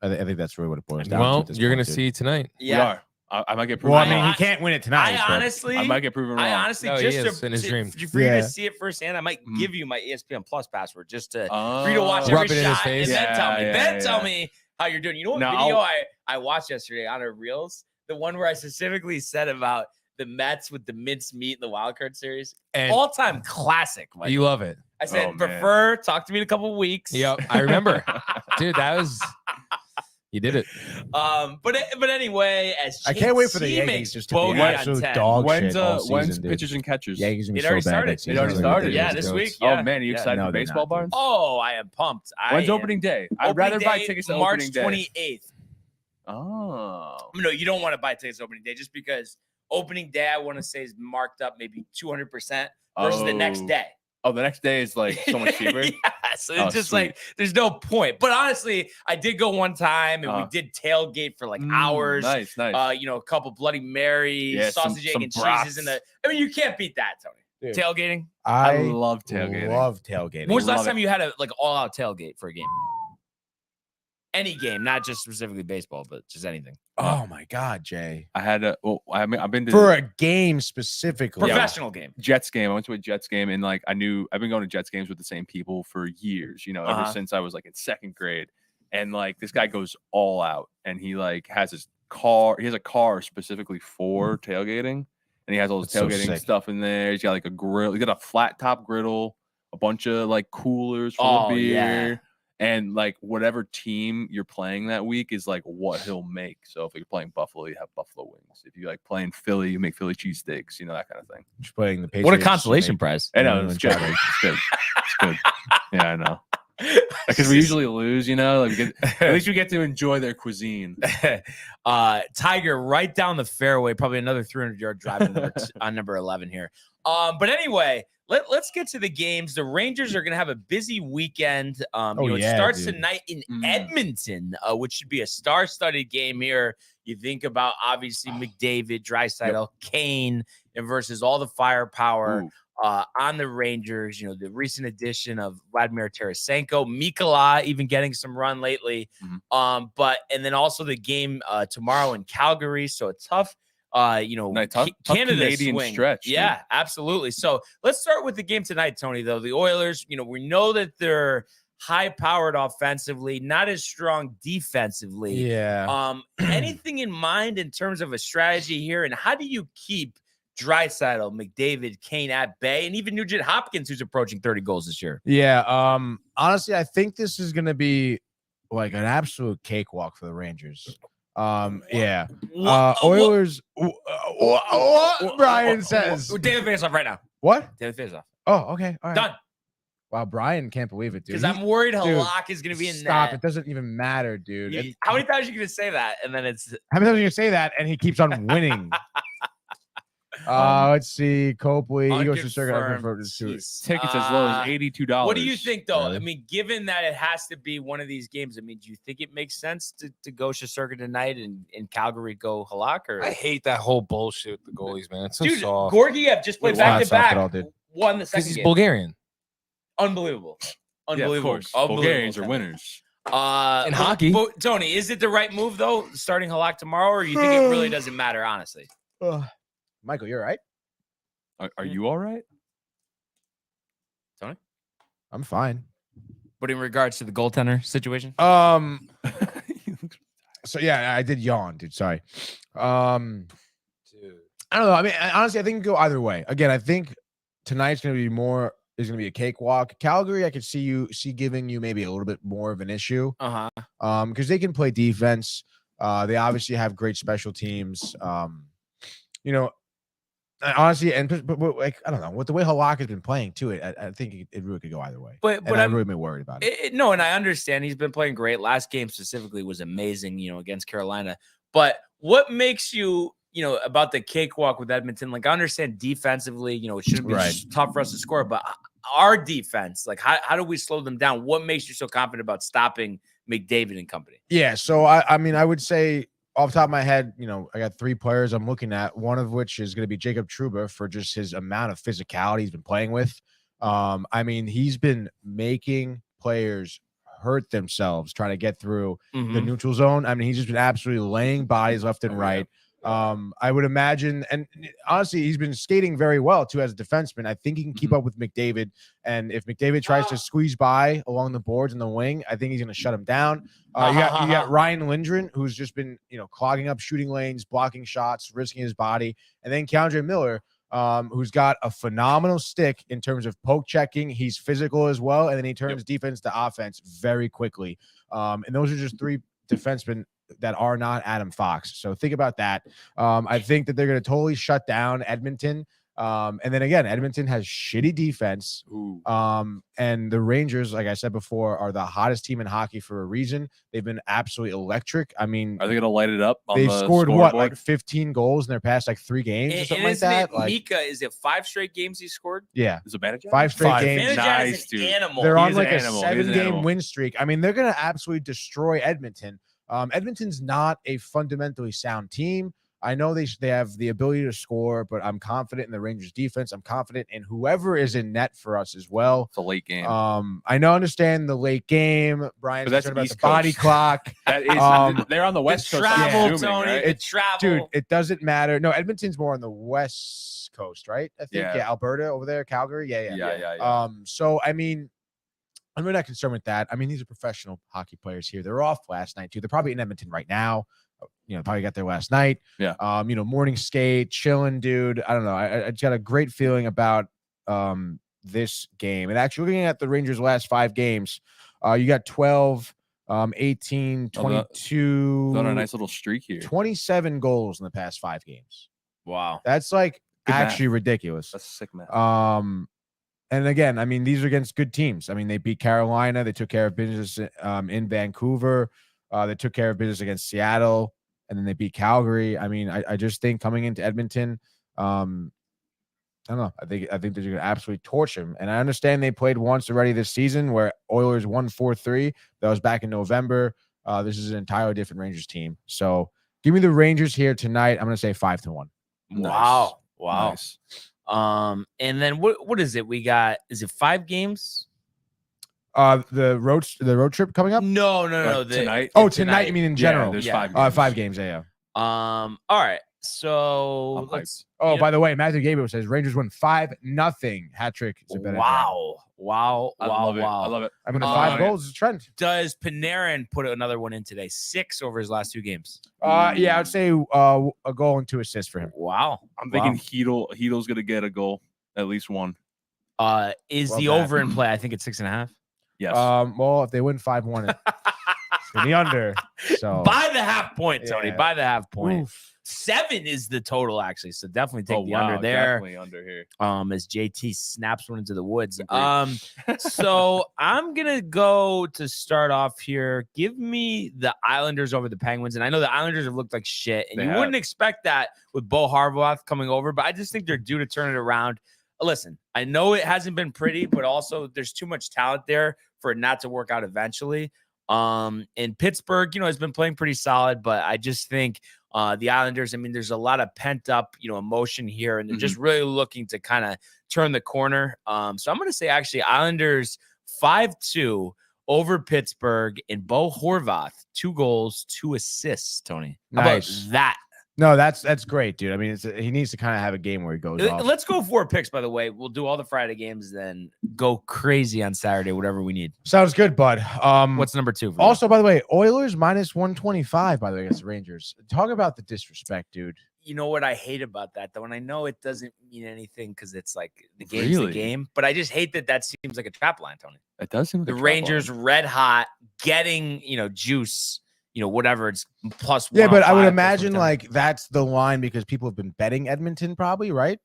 I think that's really what it boils down to. Well, at this you're point, going to dude. see tonight. we are. I might get proven Well, I wrong. mean, he can't win it tonight. I but- honestly, I might get proven wrong. No, he just is in his dream. for you Yeah. to see it firsthand, I might Mhm. give you my ESPN Plus password just to Oh. for you to watch Rub every it in his shot face. and then Yeah, tell me. yeah, Then yeah. tell me how you're doing. You know what No, video I watched yesterday on our reels? The one where I specifically said about the Mets with the mince meat in the wild card series. And All-time classic. Mike. you love it. I said, Oh, man. prefer, talk to me in a couple of weeks. Yep. I remember. Dude, that was. You did it. But anyway, as I can't wait for the JT Yankees makes just to be bogey an on absolute 10. dog When's shit all when's season, dude. pitchers and catchers? Yankees gonna be It already so bad started. next It season. already It's started. ridiculous. Yeah, this week. Oh Yeah. man, are you Yeah. excited No, for they're baseball, not, dude. Barnes? Oh, I am pumped. When's opening day? I'd rather buy tickets to March opening day. 28th. Oh, No, you don't want to buy tickets opening day just because opening day, I want to say, is marked up maybe 200% versus the next Oh. day. Oh, the next day is like so much cheaper. Yeah, so Oh, it's just sweet. like there's no point. But honestly, I did go one time and we Uh-huh. did tailgate for like Mm, hours. Nice. A couple Bloody Marys, Yeah, sausage, egg, some and cheeses brats. in the. I mean, you can't beat that, Tony. Dude. Tailgating. I I love tailgating. love tailgating. When was the last love time it. you had a like all-out tailgate for a game? Any game, not just specifically baseball, but just anything. Oh my god, Jay! I had a. Well, I mean, I've been to For a game specifically, Professional game. Jets game. I went to a Jets game, and like I've been going to Jets games with the same people for years. Ever Uh-huh. since I was like in second grade. And like this guy goes all out, and he like has his car. He has a car specifically for tailgating, and he has all his That's so tailgating sick. stuff in there. He's got like a grill. He's got a flat top griddle, a bunch of like coolers full Oh, of beer. yeah. And like whatever team you're playing that week is like what he'll make. So if you're playing Buffalo, you have Buffalo wings. If you like playing Philly, you make Philly cheesesteaks, that kind of thing. just playing the Patriots. What a consolation prize. I know New it's England good. Patriots. It's good. It's good. Yeah, I know. Because we usually lose, like at least we get to enjoy their cuisine. Tiger right down the fairway, probably another 300-yard drive on number 11 here. But anyway, let's get to the games. The Rangers are going to have a busy weekend. It yeah, starts dude. tonight in Mm. Edmonton, which should be a star-studded game here. You think about obviously McDavid, Draisaitl, Kane, and versus all the firepower. Ooh. On the Rangers, the recent addition of Vladimir Tarasenko, Mikola even getting some run lately. Mhm. And then also the game tomorrow in Calgary. So a tough, Tough Canada Canadian swing. stretch, dude. Yeah, absolutely. So let's start with the game tonight, Tony, though. The Oilers, we know that they're high-powered offensively, not as strong defensively. Yeah. Anything in mind in terms of a strategy here? And how do you keep Draisaitl, McDavid, Kane at bay, and even Nugent Hopkins, who's approaching 30 goals this year? Yeah. Honestly, I think this is gonna be like an absolute cakewalk for the Rangers. Yeah. Oilers. What Brian says. David Faceoff right now. What? David Faceoff. Oh, okay. All right. Done. Wow, Brian can't believe it, dude. Because I'm worried dude, Halak is going to be in Stop! that. It doesn't even matter, dude. How many times are you going to say that? And then it's How many times are you gonna say that? And he keeps on winning. Let's see. Copley. He goes to circuit. unconfirmed. Jeez. Tickets as low as $82. What do you think, though? Really? I mean, given that it has to be one of these games, I mean, do you think it makes sense to go Circuit tonight and in Calgary go Halak? Or I hate that whole bullshit with the goalies, man. It's so dude, soft. Gorgiev just played It's not back to soft at all, back. dude. Won the Because second he's game. Bulgarian. Unbelievable. Yeah, Unbelievable. of course. Unbelievable. Bulgarians are winners. In but- hockey. but, Tony, is it the right move though, starting Halak tomorrow, or you think it really doesn't matter, honestly? Michael, you're right. Are you all right? I'm fine. But in regards to the goaltender situation, So yeah, I did yawn, dude. Sorry. I don't know. I mean, honestly, I think it can go either way. Again, I think tonight's going to be more is going to be a cakewalk. Calgary, I could see giving you maybe a little bit more of an issue. Because they can play defense. They obviously have great special teams. You know, honestly, but like I don't know, with the way Halak has been playing too, I think it really could go either way. But I'm really been worried about it. No, and I understand he's been playing great. Last game specifically was amazing, against Carolina. But what makes you, about the cakewalk with Edmonton? Like I understand defensively, it shouldn't be tough for us to score, but our defense, like how do we slow them down? What makes you so confident about stopping McDavid and company? Yeah, so I mean, I would say off the top of my head, I got 3 players I'm looking at, one of which is going to be Jacob Trouba for just his amount of physicality he's been playing with. I mean, he's been making players hurt themselves trying to get through the neutral zone. I mean, he's just been absolutely laying bodies left and right. I would imagine, and honestly, he's been skating very well too as a defenseman. I think he can keep up with McDavid, and if McDavid tries to squeeze by along the boards in the wing, I think he's going to shut him down. You got Ryan Lindgren, who's just been clogging up shooting lanes, blocking shots, risking his body, and then Keandre Miller, who's got a phenomenal stick in terms of poke checking. He's physical as well, and then he turns defense to offense very quickly. And those are just 3 defensemen that are not Adam Fox. So think about that. I think that they're going to totally shut down Edmonton. And then again, Edmonton has shitty defense. And the Rangers, like I said before, are the hottest team in hockey for a reason. They've been absolutely electric. I mean, are they going to light it up? They've scored like 15 goals in their past like 3 games or something like that. Mika, is it 5 straight games he scored? Yeah, is it Banachak? 5 straight games. Nice, dude. Animal. They're on He's like a an animal. He's an 7-game animal. win streak. I mean, they're going to absolutely destroy Edmonton. Edmonton's not a fundamentally sound team. I know they have the ability to score, but I'm confident in the Rangers defense. I'm confident in whoever is in net for us as well. It's a late game. I understand the late game. Brian's that's concerned about East the body Coast. clock. That is, they're on the West Coast. I'm Travel, assuming, Tony. right? The travel. Dude, it doesn't matter. No, Edmonton's more on the West Coast, right? I think. Yeah, Alberta over there, Calgary. Yeah. So I mean, I'm really not concerned with that. I mean, these are professional hockey players here. They're off last night too. They're probably in Edmonton right now. Probably got there last night. Yeah. Morning skate, chilling, dude. I don't know. I just got a great feeling about this game. And actually looking at the Rangers' last 5 games, you got 12, 18, 22. Got a nice little streak here. 27 goals in the past 5 games. Wow. That's like Good actually ridiculous. That's sick, man. And again, I mean, these are against good teams. I mean, they beat Carolina. They took care of business in Vancouver. They took care of business against Seattle, and then they beat Calgary. I mean, I just think coming into Edmonton, I don't know. I think they're going to absolutely torch him. And I understand they played once already this season where Oilers won 4-3. That was back in November. This is an entirely different Rangers team. So give me the Rangers here tonight. I'm going to say 5-1. Wow. Nice. And then what is it? We got, is it 5 games? The road trip coming up? No. Tonight. Oh, tonight. You mean in general? There's Yeah. 5 games. 5 games. Yeah. All right. So let's. By the way, Matthew Gabriel says Rangers win 5-0. Hat trick. Wow. I love it. I mean, 5 goals is a trend. Does Panarin put another one in today? 6 over his last 2 games. Yeah, I'd say a goal and 2 assists for him. Wow. I'm thinking Heedle's gonna get a goal, at least one. Is Love the that. over in play? I think it's 6.5. Yes. Well, if they win 5-1, it's gonna be under. So By the half point, Tony. Yeah. By the half point. Oof. 7 is the total, actually. So definitely take the under there. Definitely under here. As JT snaps one into the woods. Agreed. So I'm gonna go to start off here. Give me the Islanders over the Penguins. And I know the Islanders have looked like shit, and They you have. wouldn't expect that with Bo Harbaugh coming over, but I just think they're due to turn it around. Listen, I know it hasn't been pretty, but also there's too much talent there for it not to work out eventually. And Pittsburgh, has been playing pretty solid, but I just think the Islanders, I mean, there's a lot of pent up, emotion here, and they're just really looking to kind of turn the corner. So I'm going to say actually Islanders 5-2 over Pittsburgh, and Bo Horvath 2 goals, 2 assists. Tony, how Nice. about that? No, that's great, dude. I mean, he needs to kind of have a game where he goes off. Let's go 4 picks, by the way. We'll do all the Friday games, then go crazy on Saturday, whatever we need. Sounds good, bud. What's number 2? Also, by the way, Oilers minus 125, by the way, against the Rangers. Talk about the disrespect, dude. You know what I hate about that, though? And I know it doesn't mean anything because it's like the game's the game, but I just hate that seems like a trap line, Tony. It does seem like the Rangers red hot, getting, juice, whatever, it's plus 1. Yeah, but I would imagine like that's the line because people have been betting Edmonton probably, right?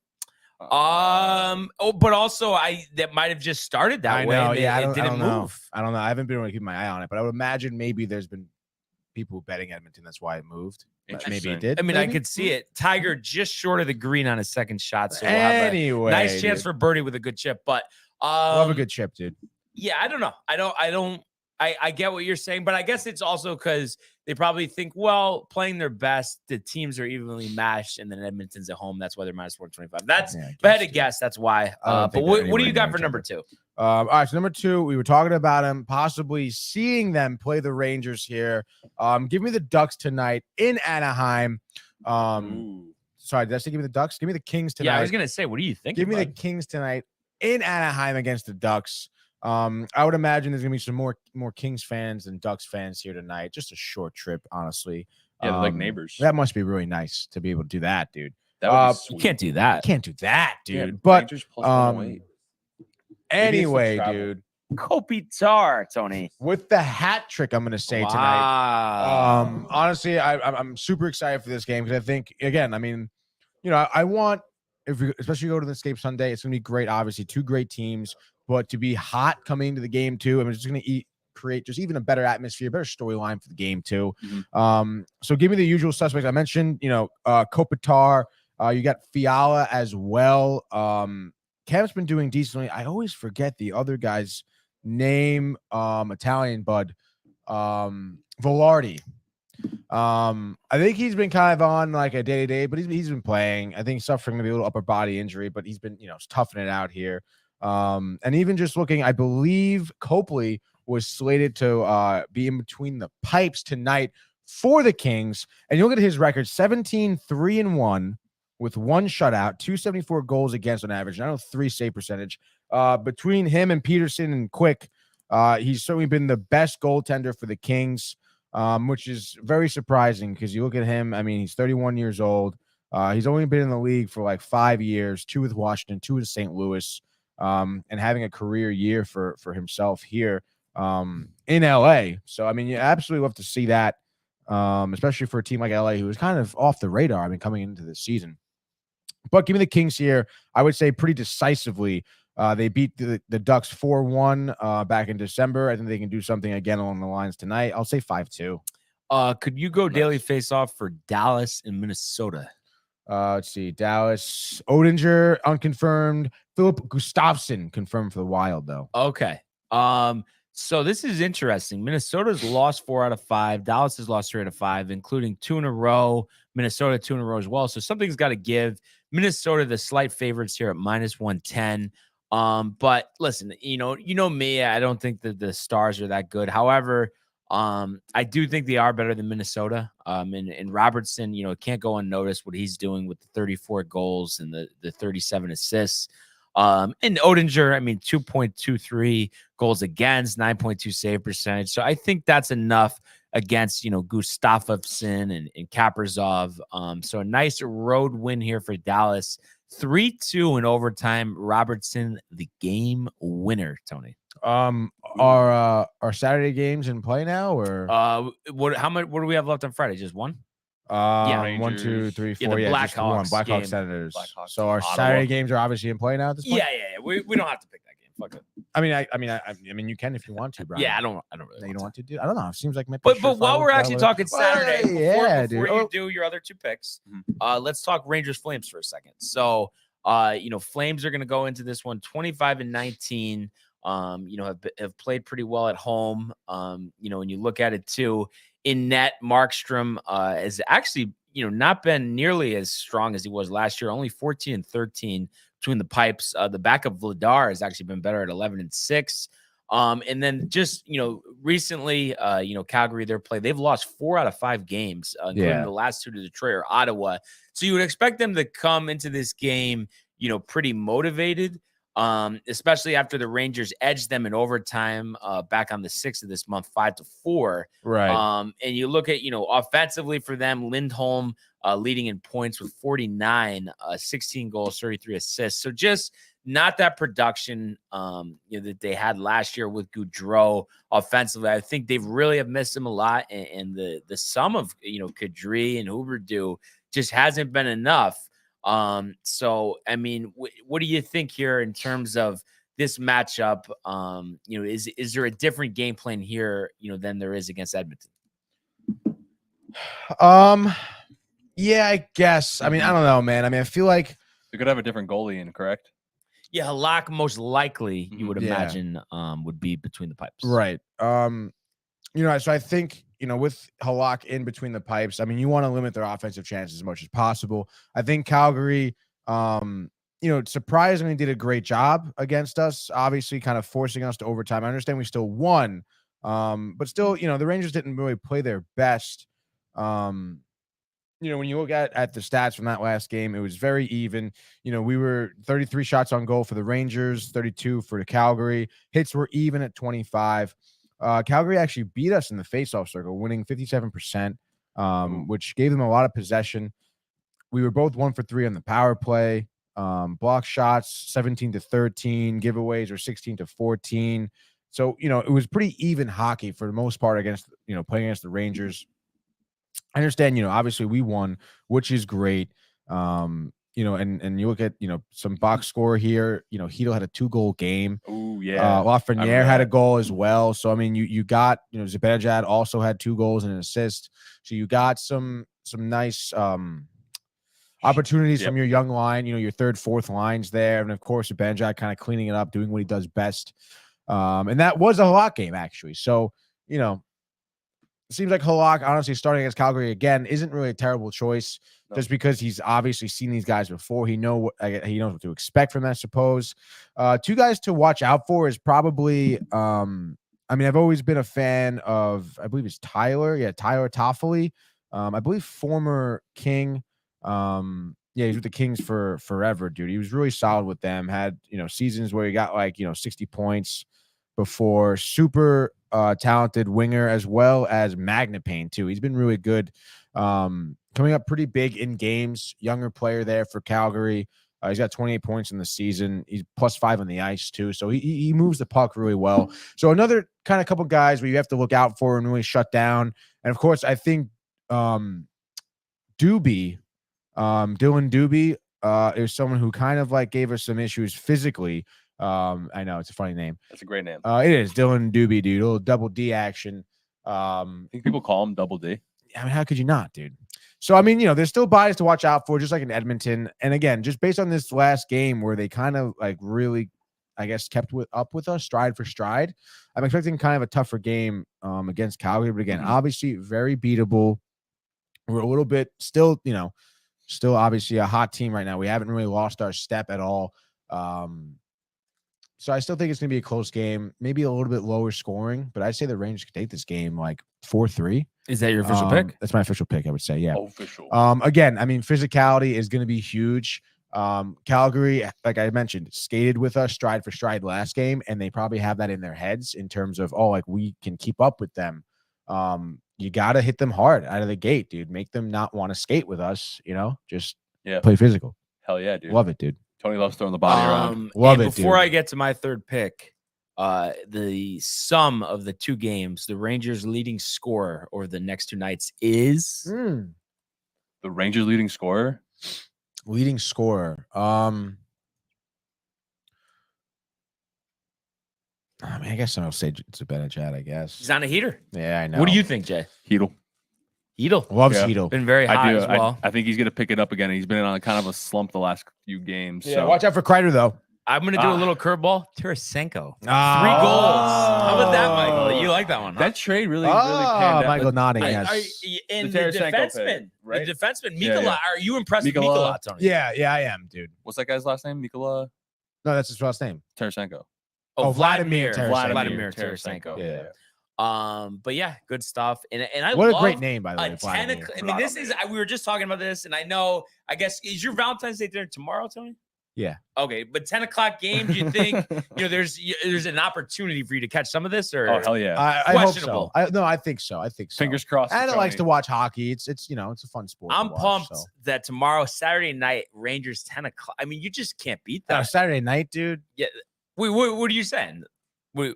But also that might have just started that way. Know, yeah, it didn't know. move. I don't know. I haven't been able to keep my eye on it, but I would imagine maybe there's been people betting Edmonton. That's why it moved. Maybe it did. I mean, maybe? I could see it. Tiger just short of the green on his second shot. So anyway, we'll have a nice chance for birdie with a good chip. But we'll have a good chip, dude. Yeah, I don't know. I get what you're saying, but I guess it's also because they probably think, well, playing their best, the teams are evenly matched, and then Edmonton's at home. That's why they're minus 425. That's if I had to guess, that's why. But what do you got for number 2? All right, so number 2, we were talking about him possibly seeing them play the Rangers here. Give me the Ducks tonight in Anaheim. Sorry, did I say give me the Ducks? Give me the Kings tonight. Yeah, I was gonna say, what do you think? Give me the Kings tonight in Anaheim against the Ducks. I would imagine there's gonna be some more Kings fans than Ducks fans here tonight. Just a short trip, honestly. Yeah, like neighbors. That must be really nice to be able to do that, dude. That would be you can't do that. Can't do that, dude. Yeah, but Rangers plus 108. anyway, dude. Kopitar, Tony. With the hat trick, I'm gonna say tonight. Honestly, I'm super excited for this game because I think again, I mean, I want especially go to the Escape Sunday, it's gonna be great. Obviously, 2 great teams, but to be hot coming into the game too, I mean, it's just gonna create just even a better atmosphere, better storyline for the game too. So give me the usual suspects. I mentioned, Kopitar. You got Fiala as well. Kev's been doing decently. I always forget the other guy's name. Italian bud. Velarde. I think he's been kind of on like a day-to-day, but he's been playing. I think he's suffering maybe a little upper body injury, but he's been, toughing it out here. And even just looking, I believe Copley was slated to be in between the pipes tonight for the Kings. And you look at his record, 17-3-1 with 1 shutout, 274 goals against on average. I know 3 save percentage. Between him and Peterson and Quick, he's certainly been the best goaltender for the Kings, which is very surprising because you look at him. I mean, he's 31 years old. He's only been in the league for like 5 years, 2 with Washington, 2 with St. Louis, and having a career year for himself here in LA. So, I mean, you absolutely love to see that, especially for a team like LA, who was kind of off the radar, I mean, coming into this season. But give me the Kings here. I would say pretty decisively. They beat the Ducks 4-1 back in December. I think they can do something again along the lines tonight. I'll say 5-2. Could you go daily face-off for Dallas and Minnesota? Let's see. Dallas, Odinger, unconfirmed. Philip Gustafsson, confirmed for the Wild, though. Okay. So this is interesting. Minnesota's lost 4 out of 5. Dallas has lost 3 out of 5, including 2 in a row. Minnesota 2 in a row as well. So something's got to give. Minnesota, the slight favorites here at minus 110. But listen, you know me, I don't think that the Stars are that good. However, I do think they are better than Minnesota. And Robertson, can't go unnoticed what he's doing with the 34 goals and the 37 assists. And Odinger, I mean, 2.23 goals against, 9.2 save percentage. So I think that's enough against, Gustafsson and Kaprizov. So a nice road win here for Dallas. 3-2 in overtime. Robertson, the game winner, Tony. Are Saturday games in play now, or what do we have left on Friday? Just one? Yeah, 1, 2, 3, 4. the Yeah, just one. Blackhawks Senators. So our Saturday games are obviously in play now at this point? Yeah. We don't have to pick that game. Fuck it. I mean, you can if you want to, Brian. Yeah, I don't really. You don't want to do. I don't know. It seems like maybe. But while we're actually talking Saturday, before you do your other 2 picks, let's talk Rangers Flames for a second. So, Flames are going to go into this one 25-19. Have played pretty well at home. When you look at it too, in net, Markstrom has actually, not been nearly as strong as he was last year. Only 14-13 between the pipes. The backup Vladar has actually been better at 11-6. And then just, recently, Calgary, they've lost 4 out of 5 games, including the last 2 to Detroit or Ottawa. So you would expect them to come into this game, pretty motivated, especially after the Rangers edged them in overtime back on the 6th of this month, 5-4. Right. And you look at, offensively for them, Lindholm leading in points with 49, 16 goals, 33 assists. So just not that production that they had last year with Gaudreau offensively. I think they've really have missed him a lot, and the sum of Kadri and Huberdeau just hasn't been enough. So I mean, what do you think here in terms of this matchup? Is there a different game plan here than there is against Edmonton? Yeah, I guess. I mean, I don't know, man. I mean, I feel like they could have a different goalie in, correct? Yeah, Halak most likely you would imagine would be between the pipes. Right. So I think, with Halak in between the pipes, I mean, you want to limit their offensive chances as much as possible. I think Calgary, surprisingly did a great job against us, obviously kind of forcing us to overtime. I understand we still won, but still, the Rangers didn't really play their best. When you look at the stats from that last game, it was very even. We were 33 shots on goal for the Rangers, 32 for the Calgary. Hits were even at 25. Calgary actually beat us in the faceoff circle, winning 57%, which gave them a lot of possession. We were both 1 for 3 on the power play. Block shots 17-13, giveaways were 16-14. So, it was pretty even hockey for the most part against, playing against the Rangers. I understand, obviously we won, which is great. And you look at, some box score here, Hedl had a 2-goal game. Oh, yeah. Lafreniere had a goal as well. So, I mean, you got, Zibanejad also had 2 goals and an assist. So you got some nice opportunities from your young line, your 3rd, 4th lines there. And of course, Zibanejad kind of cleaning it up, doing what he does best. And that was a Halak game, actually. So, it seems like Halak, honestly, starting against Calgary again isn't really a terrible choice, just because he's obviously seen these guys before. He knows what to expect from them, I suppose. 2 guys to watch out for is probably, I've always been a fan of, I believe it's Tyler Toffoli. I believe former King. He's with the Kings for forever, dude. He was really solid with them. Had, seasons where he got 60 points before. Super talented winger, as well as Magnapane too. He's been really good, coming up pretty big in games. Younger player there for Calgary. He's got 28 points in the season. He's +5 on the ice too, so he moves the puck really well. So another kind of couple guys where you have to look out for and really shut down. And of course, I think Doobie, Dylan Doobie, is someone who kind of gave us some issues physically. I know it's a funny name. That's a great name. It is Dylan Doobie, dude. A little double D action. I think people call him Double D. I mean, how could you not, dude? So, I mean, there's still bodies to watch out for, just like in Edmonton. And again, just based on this last game where they kind of really, I guess, kept up with us stride for stride, I'm expecting kind of a tougher game against Calgary. But again, obviously very beatable. We're a little bit still obviously a hot team right now. We haven't really lost our step at all. So I still think it's going to be a close game, maybe a little bit lower scoring, but I'd say the Rangers could take this game 4-3. Is that your official pick? That's my official pick, I would say, yeah. Official. Again, I mean, physicality is going to be huge. Calgary, like I mentioned, skated with us stride for stride last game, and they probably have that in their heads in terms of, we can keep up with them. You got to hit them hard out of the gate, dude. Make them not want to skate with us, just play physical. Hell yeah, dude. Love it, dude. Tony loves throwing the body around. Love it, before dude. I get to my 3rd pick, the sum of the 2 games, the Rangers' leading scorer over the next 2 nights is The Rangers' leading scorer? Leading scorer. I guess I'll say it's a Zibanejad, I guess. He's on a heater. Yeah, I know. What do you think, Jay? Hedl. Loves Hedl. Been very high as well. I think he's going to pick it up again. He's been on kind of a slump the last few games. Yeah, so. watch out for Kreider, though. I'm going to do a little curveball. Tarasenko. 3 goals. Oh. How about that, Michael? You like that one, huh? That trade really panned out. Michael nodding, yes. And The the Tarasenko defenseman. pick, right? The defenseman. Yeah, Mikola. yeah. Are you impressed with Mikola. Mikola, Tony? Yeah, I am, dude. What's that guy's last name? Nikola No, that's his last name. Tarasenko. Vladimir Tarasenko. Tarasenko. Yeah. But yeah, good stuff. And I What a love great name, by the way. a 10 Vladimir. o'clock. I mean, this is we were just talking about this, and I know. I guess is your Valentine's Day dinner tomorrow, Tony? Yeah. Okay, but 10 o'clock game. Do you think there's an opportunity for you to catch some of this, or Oh hell yeah! I hope Questionable. so. I think so. I think so. Fingers crossed. And for it likes Tony. to watch hockey. It's it's a fun sport. I'm to watch, pumped so. that tomorrow, Saturday night, Rangers 10 o'clock. I mean, you just can't beat that. Saturday night, dude. Wait, what are you saying? Wait,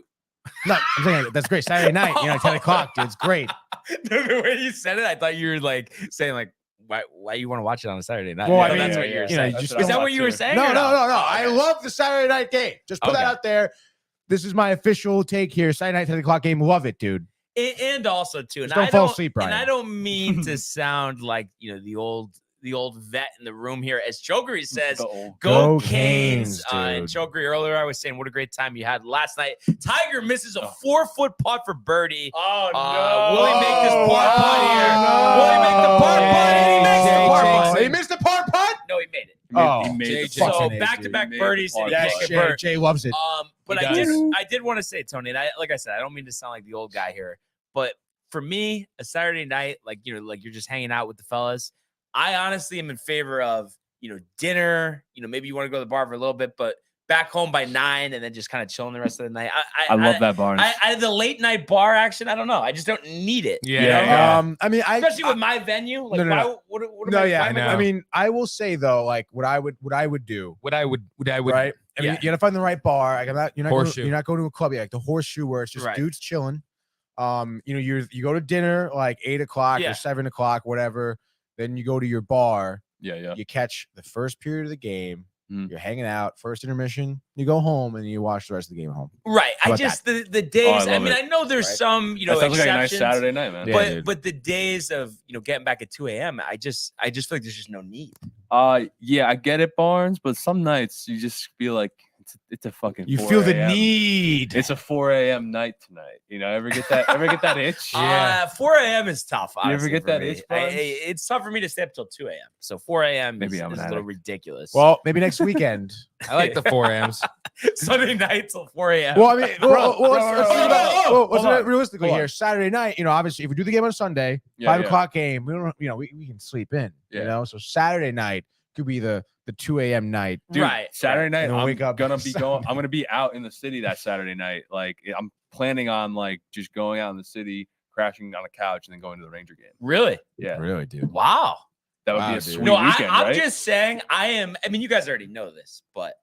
No, I'm saying that's great. Saturday night, 10 o'clock, dude. It's great. the way you said it, I thought you were like saying like why you want to watch it on a Saturday night? Well, I I thought mean, that's what you were you know, saying. you just Is that don't what you were want to. saying? No, or no. Oh, I okay. love the Saturday night game. Just put that Okay. out there. This is my official take here. Saturday night, 10 o'clock game. Love it, dude. And also too, and Just don't I fall don't, asleep, and Brian. I don't mean to sound like the old vet in the room here. As Chokery says, The old- go Go Canes. Canes, And dude. Chokery earlier, I was saying what a great time you had last night. Tiger misses a 4-foot putt for birdie. Oh Will he make this par putt here? no. Will he make the par putt? And he makes the par putt. He missed the par putt? No, he made it. Oh, he made the JJ. putt. So Fucking A, back-to-back dude. He made the birdies. par And he putt. can't Yes, convert. Jay loves it. But He I does. did want to say, Tony, and like I said, I don't mean to sound like the old guy here, but for me, a Saturday night, like you're just hanging out with the fellas, I honestly am in favor of dinner. Maybe you want to go to the bar for a little bit, but back home by 9 and then just kind of chilling the rest of the night. I love that, Barnes. The late night bar action, I don't know. I just don't need it. Yeah. I mean, Especially with my venue. Like, No. why, what am No, I, yeah, why am I I mean, I will say though, like what I would do, What I would right? I mean, yeah. you gotta find the right bar. Like you're not Horseshoe. you're not going to a club yet, like the Horseshoe, where it's just Right. dudes chilling. You go to dinner like 8 o'clock Yeah. or 7 o'clock, whatever. Then you go to your bar. yeah. You catch the first period of the game. Mm. You're hanging out. First intermission. You go home and you watch the rest of the game at home. Right. How I about just the days. I love mean, it. I know there's Right. some That sounds like a nice exceptions, Saturday night, man. Yeah, dude. but the days of getting back at 2 a.m. I just feel like there's just no need. Yeah, I get it, Barnes, but some nights you just feel like it's a fucking. You 4 feel the a.m. need. It's a 4 a.m. night tonight. Ever get that? Ever get that itch? 4 a.m. is tough. You ever honestly, get for that me. itch, Barnes? It's tough for me to stay up till 2 a.m. So 4 a.m. Maybe is, I'm is an a little addict. ridiculous. Well, maybe next weekend. I like the 4 M's. Sunday night till 4 a.m. Well, I mean, let's think about it. Well, let's Hold look on. realistically Hold here. on. Saturday night, obviously, if we do the game on Sunday, Yeah, 5 yeah. o'clock game, we don't, we can sleep in. Yeah. So Saturday night could be the 2 a.m. night. Dude, Right, Saturday night, And then I'm wake up gonna be Sunday. going. I'm gonna be out in the city that Saturday night. Like, I'm planning on like just going out in the city, crashing on a couch, and then going to the Ranger game. really? Yeah, Really, dude. Wow. that would Wow, be a dude. sweet No, weekend, I'm right? just saying. I mean, you guys already know this, but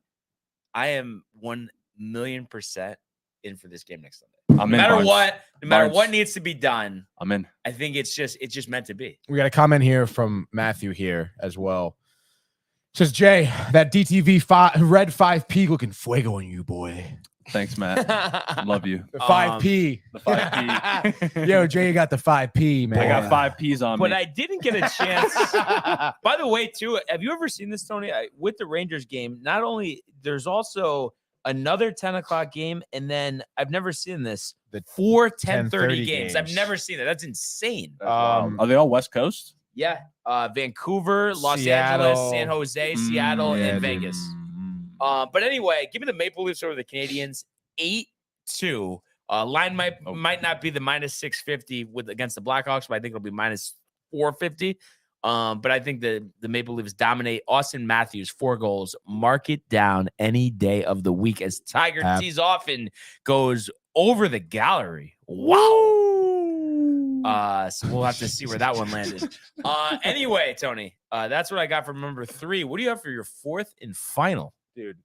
I am 1,000,000% in for this game next Sunday. I'm No in, matter Barnes. what, no matter Barnes. what needs to be done, I'm in. I think it's just meant to be. We got a comment here from Matthew here as well. Says Jay, that DTV red 5P looking fuego on you, boy. Thanks, Matt. Love you. The 5P. The 5P. Yo, Jay, you got the 5P, man. I got 5 P's on But me. I didn't get a chance. By the way, too, have you ever seen this, Tony? With the Rangers game, not only there's also another 10 o'clock game, and then I've never seen this. The 4 10:30 10:30 games. I've games. never seen it. That's insane. That's wild. um, Are they all West Coast? Yeah. Vancouver, Los Seattle. Angeles, San Jose, Seattle, yeah, and dude. Vegas. Mm. But anyway, give me the Maple Leafs over the Canadians 8-2. Line might not be the minus 650 against the Blackhawks, but I think it'll be minus 450. But I think the Maple Leafs dominate. Austin Matthews, 4 goals. Mark it down any day of the week as Tiger tees off and goes over the gallery. Wow. So we'll have to see where that one landed. Anyway, Tony, that's what I got for number 3. What do you have for your 4th and final? Dude,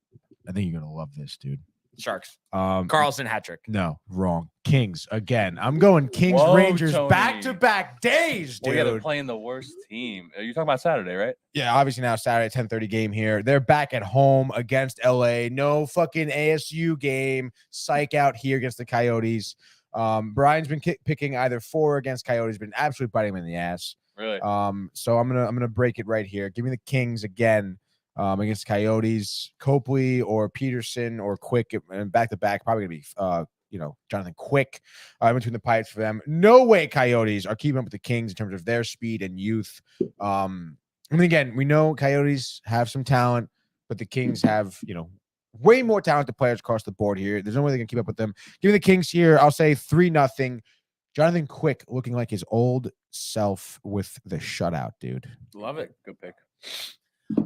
I think you're gonna love this, dude. Sharks. Um, Carlson hat trick. No, wrong. Kings again. I'm going Kings Whoa, Rangers Tony. back-to-back days, Well, yeah, they're dude. playing the worst team. You're talking about Saturday, right? Yeah, obviously now Saturday 10:30 game here. They're back at home against LA. No fucking ASU game. Psych out here against the Coyotes. Brian's been picking either 4 against Coyotes, been absolutely biting him in the ass. Really? So I'm gonna break it right here. Give me the Kings again against Coyotes. Copley or Peterson or Quick and back to back. Probably gonna be Jonathan Quick in between the pipes for them. No way Coyotes are keeping up with the Kings in terms of their speed and youth. I mean, again, we know Coyotes have some talent, but the Kings have way more talented players across the board here. There's no way they can keep up with them. Give me the Kings here. I'll say 3-0. Jonathan Quick looking like his old self with the shutout, dude. Love it. Good pick.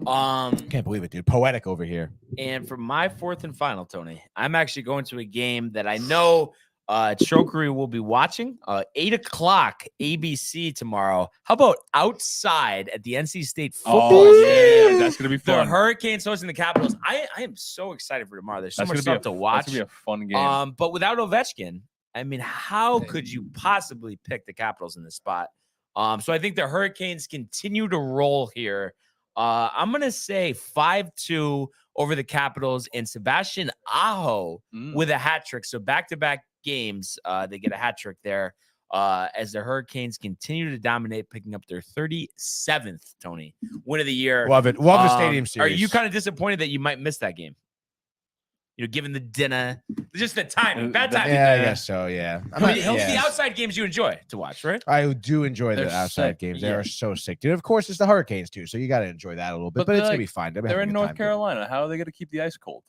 Can't believe it, dude. Poetic over here. And for my fourth and final, Tony, I'm actually going to a game that I know Chokery will be watching. 8 o'clock ABC tomorrow. How about outside at the NC State football yeah, that's gonna be The fun. Hurricanes hosting the Capitals. I am so excited for tomorrow. There's so much stuff to watch. That's gonna be a fun game. But without Ovechkin, I mean, how could you possibly pick the Capitals in this spot? So I think the Hurricanes continue to roll here. I'm gonna say 5-2 over the Capitals, and Sebastian Aho with a hat trick. So back-to-back games, they get a hat trick there as the Hurricanes continue to dominate, picking up their 37th, Tony, win of the year. Love it. Love the stadium series. Are you kind of disappointed that you might miss that game? You know, given the dinner, just the timing, bad timing. Yeah, I guess so. Yeah, The outside games you enjoy to watch, right? I do enjoy They're the outside sick. games. They Yeah. are so sick, dude. Of course, it's the Hurricanes too, so you got to enjoy that a little bit. But But it's they're gonna be fine. They're in North Carolina. How are they gonna keep the ice cold?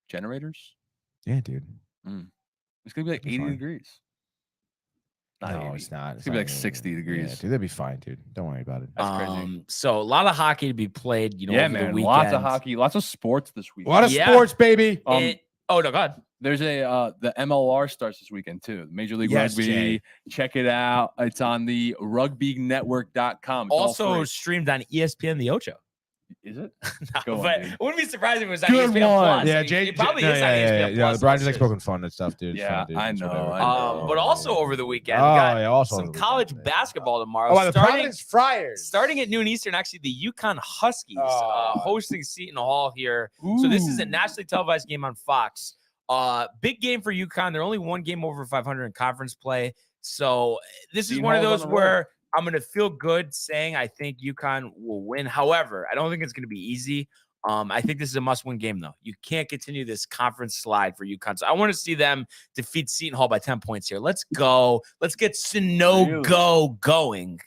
Generators? Yeah, dude. It's gonna be like It'll be 80 fine. degrees. Not No, 80. it's not. It's gonna be like not 60 degrees. Yeah, dude, they'll be fine, dude. Don't worry about it. That's crazy. So a lot of hockey to be played, you know, Yeah, over the man. weekend. Lots of hockey, lots of sports this week. A lot of Yeah. sports, baby. Oh no, God. There's a the MLR starts this weekend too. Major League Yes, Rugby. Jay. Check it out. It's on the rugbynetwork.com. It's all Also free. streamed on ESPN The Ocho. Is it? No, Go on, but dude. it wouldn't be surprising if it was on Good ESPN one. Plus. Yeah, It Jay. probably no, is on yeah, ESPN yeah. Plus. The Brian's like also. poking fun and stuff, dude. It's Yeah, fun, dude. I It's know, whatever. I know. But also over the weekend, we Oh, got yeah, also some over the college weekend. basketball tomorrow. Oh, the Providence Friars. Starting at noon Eastern, actually, the UConn Huskies Oh. hosting Seton Hall here. So this is a nationally televised game on Fox. Big game for UConn. They're only one game over 500 in conference play. So this is Seton one of Hall's those on the roll. where I'm going to feel good saying I think UConn will win. However, I don't think it's going to be easy. I think this is a must-win game, though. You can't continue this conference slide for UConn. So I want to see them defeat Seton Hall by 10 points here. Let's go. Let's get Snow Go going.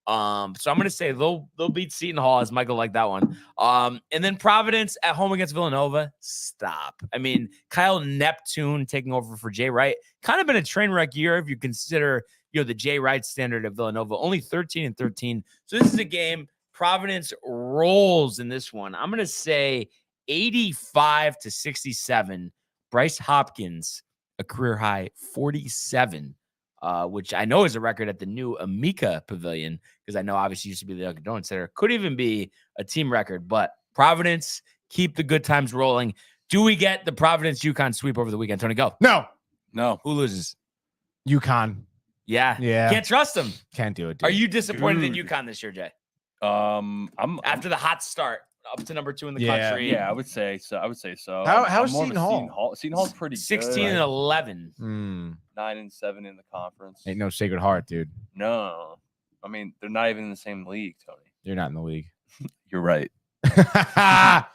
So I'm going to say they'll beat Seton Hall, as Michael liked that one. And then Providence at home against Villanova. Stop. I mean, Kyle Neptune taking over for Jay Wright. Kind of been a train wreck year if you consider, the Jay Wright standard of Villanova. Only 13-13. So this is a game. Providence rolls in this one. I'm going to say 85-67. Bryce Hopkins, a career high 47, which I know is a record at the new Amica Pavilion, because I know obviously used to be the Dunkin' Donuts Center. Could even be a team record, but Providence, keep the good times rolling. Do we get the Providence UConn sweep over the weekend? Tony, go. No. Who loses? UConn. Yeah. Yeah. Can't trust them. Can't do it, dude. Are you disappointed in Dude. UConn this year, Jay? I'm After the hot start up to number 2 in the Yeah. country. yeah, I would say so. How's I'm more of a Seton Hall? Seton Hall's pretty 16-11. 9-7 in the conference. Ain't no Sacred Heart, dude. No, I mean they're not even in the same league, Tony. You're not in the league. You're right. That'd I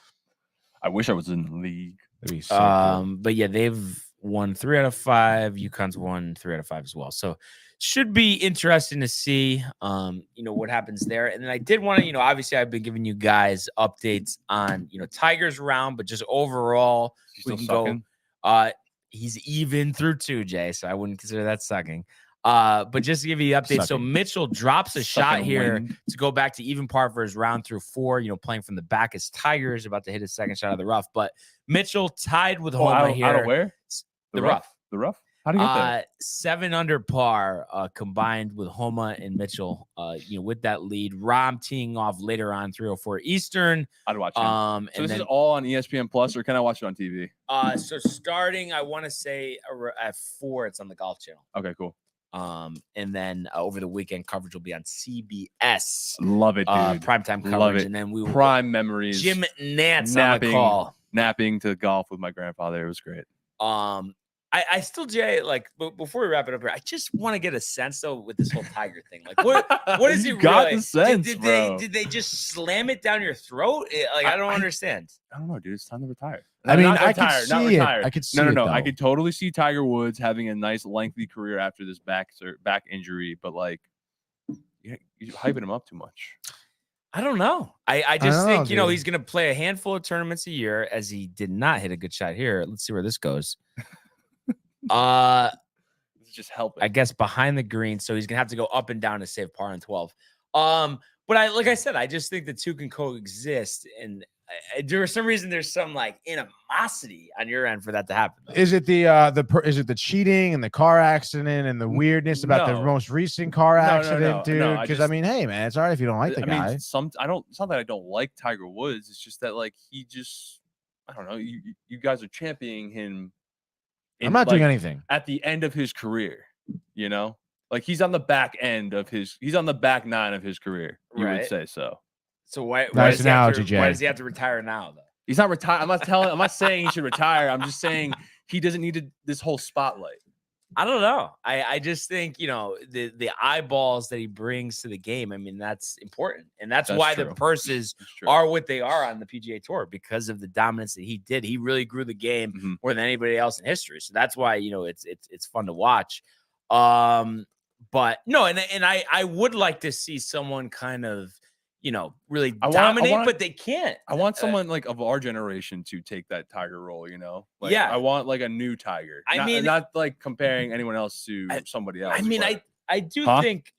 wish I was in the league. be sick, dude. But yeah, they've won 3 out of 5. UConn's won 3 out of 5 as well. So should be interesting to see, what happens there. And then I did want to, obviously I've been giving you guys updates on, Tigers round, but just overall, we can go. He's even through 2, Jay. So I wouldn't consider that sucking. But just to give you the update, so Sucking. Mitchell drops a shot Sucking here wind. to go back to even par for his round through 4, playing from the back as Tigers about to hit his second shot of the rough. But Mitchell tied with Homa here. Out of where? The rough. The rough. How do you get there? 7 under par combined with Homa and Mitchell. With that lead, Rom teeing off later on 3:04 Eastern. I'd watch it. So And this then is all on ESPN Plus, or can I watch it on TV? so starting, I want to say at 4, it's on the Golf Channel. Okay, cool. And then over the weekend coverage will be on CBS. Love it, dude. Primetime coverage, Love it. and then we will Prime memories. Jim Nance on the call. Napping to golf with my grandfather. It was great. I still, Jay, before we wrap it up here, I just want to get a sense though with this whole Tiger thing. Like, what is You it got really? the sense, did bro. they just slam it down your throat? I don't understand. I don't know, dude. It's time to retire. I mean, Not I could retire, not see it. retire. I could see No. it, I though. could totally see Tiger Woods having a nice, lengthy career after this back injury, but you're hyping him up too much. I don't know. I just don't think, know, dude. he's going to play a handful of tournaments a year, as he did not hit a good shot here. Let's see where this goes. It's just helping. I guess behind the green, so he's going to have to go up and down to save par on 12. But like I said, I just think the two can coexist, and for some reason there's some like animosity on your end for that to happen. Is it is it the cheating and the car accident and the weirdness about the No. most recent car accident, no, dude? no, I Because just- mean, hey man, it's all right if you don't like the guy. mean, it's not that I don't like Tiger Woods. It's just that like he just, I don't know. You guys are championing him. I'm not doing anything. At the end of his career, like he's on the back end of he's on the back nine of his career. You would Right. say so. So why Nice does he have analogy, to, why Jay. does he have to retire now, though? He's not retired. I'm not saying he should retire. I'm just saying he doesn't need this whole spotlight. I don't know. I just think, the eyeballs that he brings to the game, I mean, that's important. And that's why the true. purses That's true. are what they are on the PGA Tour, because of the dominance that he did. He really grew the game Mhm. more than anybody else in history. So that's why, it's fun to watch. But no, and I would like to see someone kind of, really dominate, but they can't. I want someone like of our generation to take that Tiger role, Like, Yeah. I want like a new Tiger. I mean- not like comparing anyone else to somebody else. I mean, but- I do Huh? think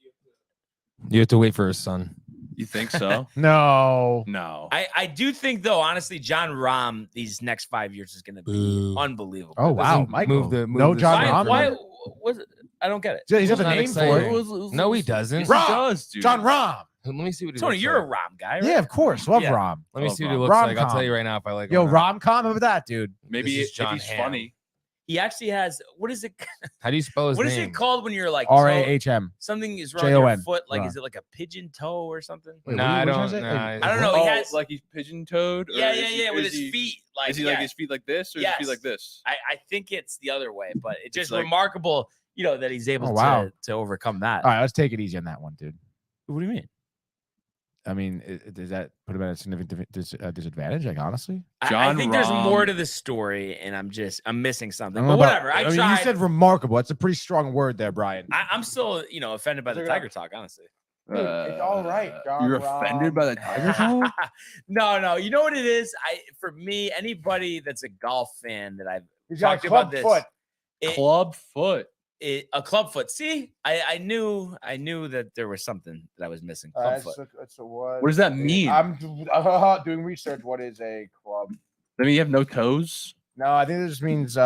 You have to wait for his son. you think so? No. No. I do think, though, honestly, John Rahm these next 5 years is going to be Boo. unbelievable. Oh wow, Doesn't Michael. move no the John sign. Rahm. Why was it? I don't get it. He's got the Not name for exciting. it. No, he doesn't. Yes, Rahm. he does, dude. John Rahm. Let me see what he Tony, looks you're a like. Rahm guy, right? Yeah, of course. Love Yeah. Rahm. Let me Oh, see what he Rom- looks like. I'll Rom-com. tell you right now if I like Yo, him or not. rom-com over that, dude. Maybe This is if John he's Hamm. funny. He actually has, what is it? How do you spell his What is name? it called when you're like R-A-H-M. something is wrong with your J-O-N. foot? Like, Ron. is it like a pigeon toe or something? Wait, Nah, what are I you don't. trying to say? Nah, I don't know. He Oh, has, like he's pigeon-toed? Or yeah, is he- with is his he- feet. Like, Is he yeah. like his feet like this, or is his feet Yes. like this? I think it's the other way, but it's just like- remarkable, that he's able Oh, wow. to overcome that. All right, let's take it easy on that one, dude. What do you mean? I mean, does that put him at a significant disadvantage? Like, honestly, I John think there's more Rahm- to the story, and I'm missing something. I But don't know about- whatever. I mean, tried. you said remarkable. That's a pretty strong word there, Brian. I'm still, offended by the Check it out. Tiger talk, honestly. Dude, it's all right, John You're Rahm. offended by the Tiger talk? No. You know what it is? For me, anybody that's a golf fan that I've He's got a talked about club this, foot. Club foot. a club foot. See, I knew that there was something that I was missing. Club foot. What does that mean? I'm doing research. What is a club? I mean, you have no toes. No, I think this means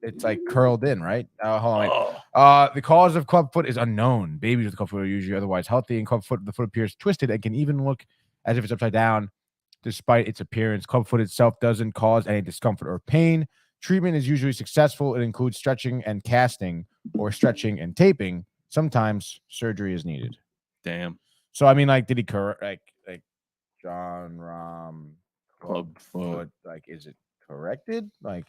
it's like curled in, right? Hold on. Wait. Oh. The cause of club foot is unknown. Babies with club foot are usually otherwise healthy, and club foot, the foot appears twisted and can even look as if it's upside down, despite its appearance. Club foot itself doesn't cause any discomfort or pain. Treatment is usually successful. It includes stretching and casting, or stretching and taping. Sometimes surgery is needed. Damn. So I mean, like, did he correct like John Rahm Club foot. Like, is it corrected? Like,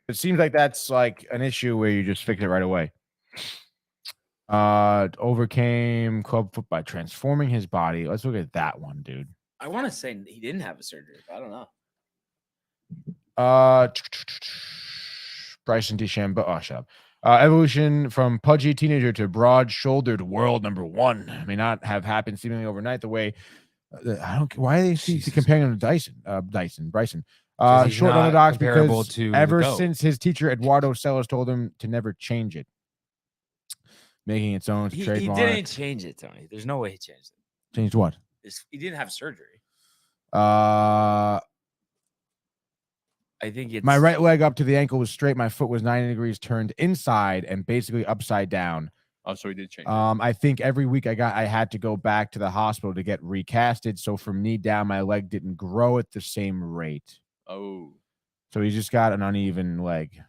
it seems like that's like an issue where you just fix it right away. Overcame club foot by transforming his body. Let's look at that one, dude. I want to say he didn't have a surgery, but I don't know. Bryson DeChambeau. Oh, shut up. Evolution from pudgy teenager to broad-shouldered world number one may not have happened seemingly overnight. The way I don't. Why are they comparing him to Bryson? 'Cause he's Short not unorthodox comparable because to the ever GOAT. since his teacher Eduardo Celis told him to never change it, making its own He trademark. didn't change it, Tony. There's no way he changed it. Changed what? He didn't have surgery. I think it's My right leg up to the ankle was straight. My foot was 90 degrees turned inside and basically upside down. Oh, so he did change. I think every week I had to go back to the hospital to get recasted. So from knee down, my leg didn't grow at the same rate. Oh. So he's just got an uneven leg.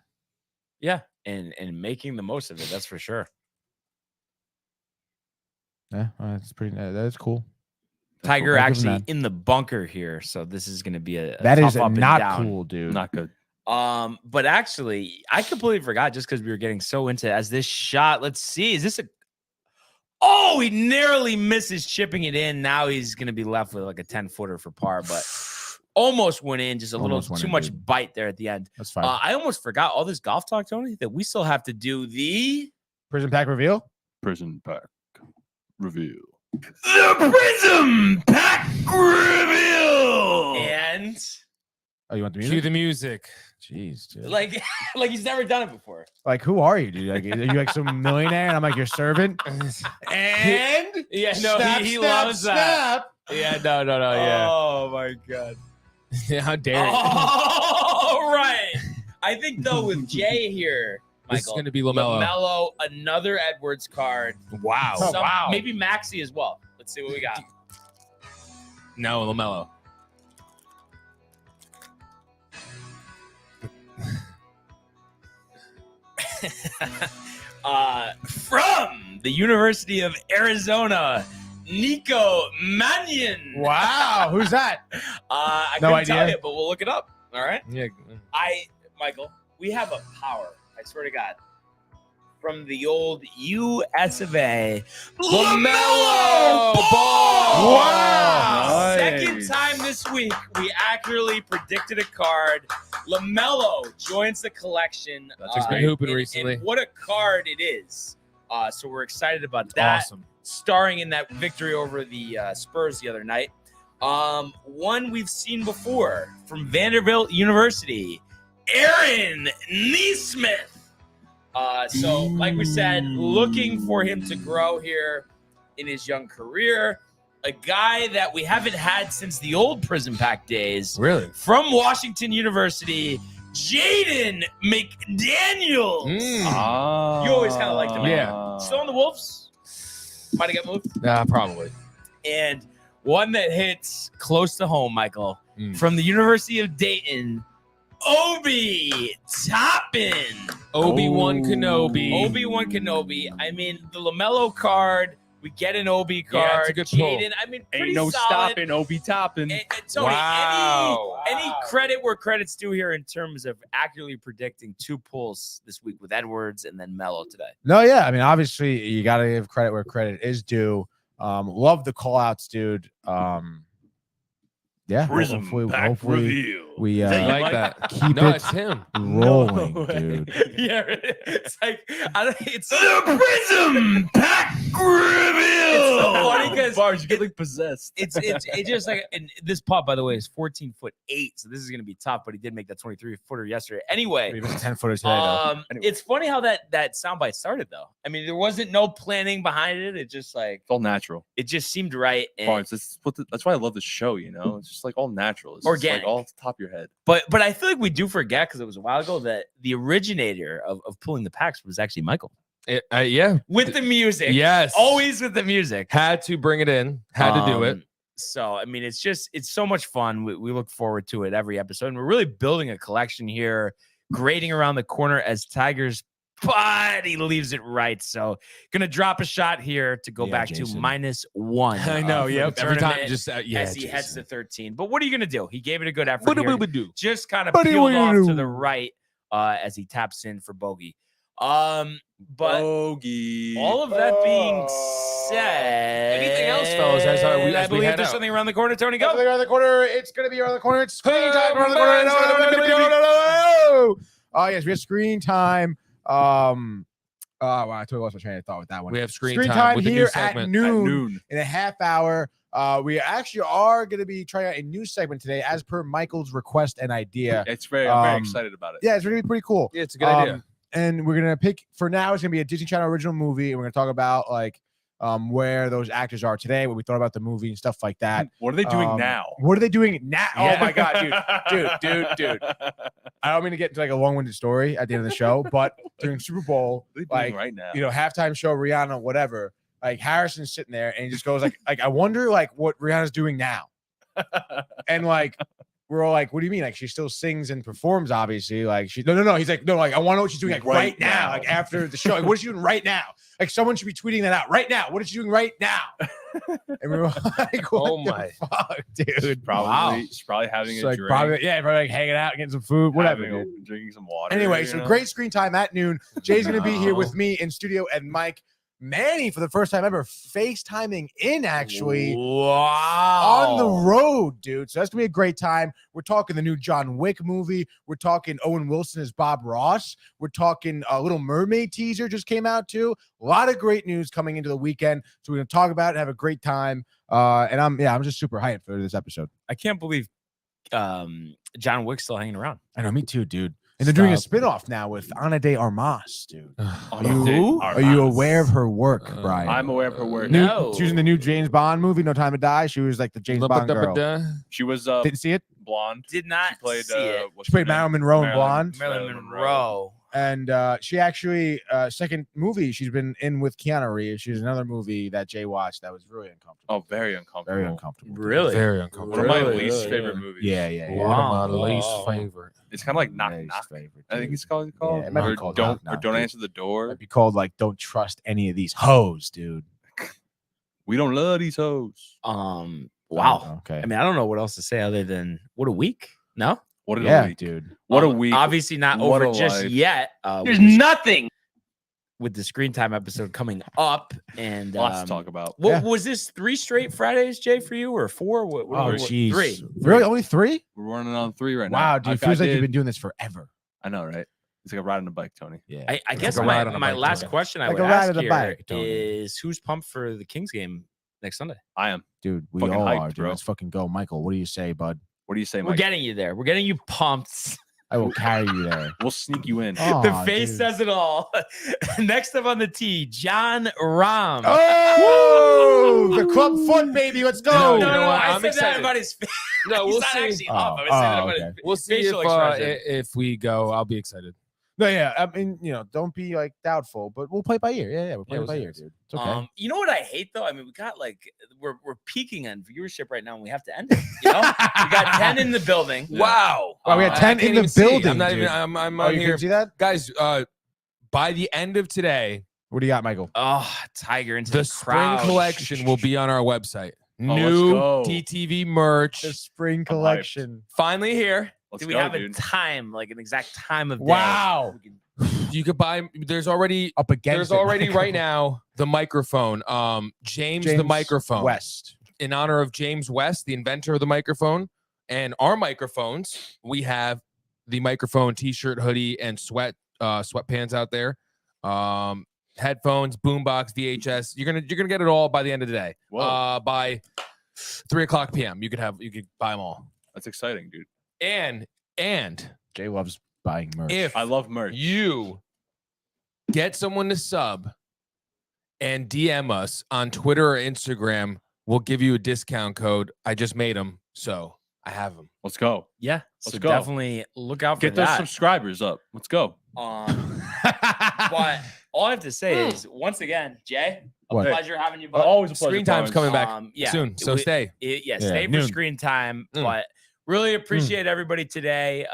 Yeah, and making the most of it. That's for sure. Yeah, that's pretty. That is cool. Tiger I'll give him actually that. in the bunker here, so this is going to be a That tough is up and not down. cool, dude. Not good. But actually, I completely forgot just because we were getting so into as this shot. Let's see, is this a? Oh, he narrowly misses chipping it in. Now he's going to be left with like a 10-footer for par, but almost went in. Just a little Almost went too in, much dude. bite there at the end. That's fine. I almost forgot all this golf talk, Tony, that we still have to do the Prison pack reveal. Prison pack reveal. The Prism Pack Reveal. And Oh, you want the Cue music? the music. Jeez, dude. like he's never done it before. Like, who are you, dude? Like, are you like some millionaire? And I'm like your servant. And Yeah, no, snap, he snap, loves that. snap. Yeah, no, yeah. Oh my god. How dare you? All right. I think though with Jay here, This is Michael, going to be LaMelo. LaMelo, another Edwards card. Wow. Oh, wow. Maybe Maxey as well. Let's see what we got. No, LaMelo. From the University of Arizona, Nico Mannion. Wow, who's that? I No couldn't tell idea. you, but we'll look it up. All right. Yeah. Michael, we have a power. I swear to God. From the old US of A, LaMelo Ball. Wow. Second time this week, we accurately predicted a card. LaMelo joins the collection. He's been hooping and recently. what a card it is. So we're excited about that. Awesome. Starring in that victory over the Spurs the other night. One we've seen before from Vanderbilt University, Aaron Neesmith. So, like we said, looking for him to grow here in his young career. A guy that we haven't had since the old Prison Pack days. Really? From Washington University, Jaden McDaniels. You always kind of liked him. Yeah. Still on the Wolves? Might have got moved. Probably. And one that hits close to home, Michael, Mm. from the University of Dayton, Obi Toppin. Obi-Wan Kenobi. Obi-Wan Kenobi. I mean, the LaMelo card, we get an Obi Yeah, card. it's a good pull. Jaden, I mean, pretty Ain't no solid. stopping Obi Toppin. And Tony, Wow. any credit where credit's due here in terms of accurately predicting two pulls this week with Edwards and then Melo today? No, yeah. I mean, obviously, you got to give credit where credit is due. Love the call outs, dude. Yeah. Prism Pack hopefully Reveal. we I uh, like that. keep No, it it's him. rolling, No way. dude. Yeah, it's like it's The Prism Pack Reveal. It's so funny because Bars, you get like possessed. it's just like, and this putt, by the way, is 14'8", so this is gonna be tough. But he did make that 23-footer yesterday. Anyway, Even 10-footer today, though. Anyway. It's funny how that soundbite started though. I mean, there wasn't no planning behind it. It just like It's all natural. it just seemed right. And, Barnes, that's why I love the show, you know? It's just like all natural. It's just, Organic. like all off the top of your head. but I feel like we do forget because it was a while ago that the originator of pulling the packs was actually Michael Yeah. with the music. Yes. Always with the music. Had to bring it in. Had to do it. So, I mean, it's so much fun. We look forward to it every episode. And we're really building a collection here, grading around the corner as Tigers, but he leaves it right. So, going to drop a shot here to go Yeah, back to Jason. -1. I know. for Yep. the Every time, tournament just as he Jason. heads to 13. But what are you going to do? He gave it a good effort. What do here. we do? Just kind of What do peeled we off do? to the right as he taps in for bogey. But Bogey. all of that being said, Anything else, fellas, as I we believe head there's out? something around the corner. Tony, Definitely go. around the corner. It's going to be around the corner. It's screen time around the corner. Oh, yes, we have screen time. Wow, I totally lost my train of thought with that one. We have screen Screen time time with the new here at segment. noon in a half hour. We actually are going to be trying out a new segment today, as per Michael's request and idea. I'm very Um, excited about it. Yeah, it's going to be pretty cool. Yeah, it's a good idea. And we're gonna pick for now. It's gonna be a Disney Channel original movie, and we're gonna talk about like where those actors are today, what we thought about the movie, and stuff like that. What are they doing now? What are they doing now? Yeah. Oh my god, dude! I don't mean to get into like a long-winded story at the end of the show, but during Super Bowl, What are they doing like right now? halftime show, Rihanna, whatever. Like Harrison's sitting there, and he just goes like I wonder like what Rihanna's doing now, and like. We're all like, what do you mean? Like she still sings and performs, obviously. Like she no. He's like, no, like I want to know what she's doing like right now, like after the show. Like, what is she doing right now? Like someone should be tweeting that out right now. What is she doing right now? And we were like, what Oh the my. fuck, dude. Probably, she's probably having She's a like drink. probably like hanging out, getting some food, whatever. having Dude. drinking some water. Anyway, you so know? great screen time at noon. Jay's gonna be here No. with me in studio, and Mike. Manny for the first time ever FaceTiming in actually Wow. on the road, dude. So that's gonna be a great time. We're talking the new John Wick movie. We're talking Owen Wilson as Bob Ross. We're talking a Little Mermaid teaser just came out too. A lot of great news coming into the weekend. So we're gonna talk about it, have a great time. And I'm just super hyped for this episode. I can't believe John Wick's still hanging around. I know, me too, dude. And they're doing a Stop. spinoff now with Ana de Armas, dude. Who? Are you aware of her work, Brian? I'm aware of her work. No. She was in the new James Bond movie, No Time to Die. She was like the James Bond girl. She was Didn't see it? blonde. Did not She played, see it. what's She played her name? Marilyn Monroe in Blonde. Marilyn Monroe. And she actually, second movie she's been in with Keanu Reeves. She's another movie that Jay watched that was really uncomfortable. Oh, very uncomfortable. Very uncomfortable. Really? Very uncomfortable. One of my Really? least Really? favorite movies. Yeah. One of my least favorite. It's kind of like Knock Least Knock. favorite, I think dude. it's called. Yeah, it might be or called don't Knock Knock, don't dude. answer the door. It'd be called like "Don't Trust Any of These Hoes," dude. We don't love these hoes. Wow. Okay. I mean, I don't know what else to say other than what a week. No? What a Yeah, week. dude. What a week. Obviously not What over a just life. yet. There's nothing. With the screen time episode coming up. And Lots to talk about. What Yeah. was this 3 straight Fridays, Jay, for you, or 4? What, Oh, jeez. 3. Really? Only 3? We're running on 3 right now. Wow, dude. I Feels like you've did- been doing this forever. I know, right? It's like a ride on a bike, Tony. Yeah. I It's guess like a ride on a my bike, last Tony. question I Like would a ride ask on a here bike, Tony. is who's pumped for the Kings game next Sunday? I am. Dude, we Fucking all hyped, are, dude. bro. Let's fucking go. Michael, what do you say, bud? What do you say, We're Mike? getting you there. We're getting you pumped. I will carry you there. We'll sneak you in. The Aw, face dude. says it all. Next up on the tee, John Rahm. Oh, the club foot, baby. Let's go. No, no, you know no, what? I I'm said that excited. about his face. No, He's we'll not see. actually up. I was saying that about his We'll see facial expression. if we go. I'll be excited. No, yeah. I mean, don't be like doubtful, but we'll play it by ear. Yeah, we'll play it we'll by see. ear, dude. It's okay. You know what I hate though? I mean, we got like we're peaking on viewership right now, and we have to end it. You know, we got 10 in the building. Wow. Wow, we had 10 I in can't the even see. building, I'm not dude. even. I'm Oh, on you here, can see that? guys. By the end of today, What do you got, Michael? Oh, Tiger into the the spring crowd. collection will be on our website. let's New go. DTV merch. The spring hyped. collection. Finally here. Let's Do we go, have dude. a time, like an exact time of day? Wow. We can- You could buy. There's already. Up against There's it, already Michael. right now the microphone. James the microphone. West. In honor of James West, the inventor of the microphone, and our microphones. We have the microphone T-shirt, hoodie, and sweatpants out there. Headphones, boombox, VHS. You're gonna get it all by the end of the day. Whoa. By 3:00 p.m. You could buy them all. That's exciting, dude. And Jay loves buying merch. if I love merch. you get someone to sub and DM us on Twitter or Instagram, we'll give you a discount code. I just made them, so I have them. Let's go. Yeah, Let's so go. definitely look out for Get those that. subscribers up. Let's go. But all I have to say is, once again, Jay, a What? pleasure having you. Bud. Always a pleasure. Screen time's Barnes. coming back Yeah, soon, so we- stay. Stay for noon. screen time. Mm. But really appreciate everybody today.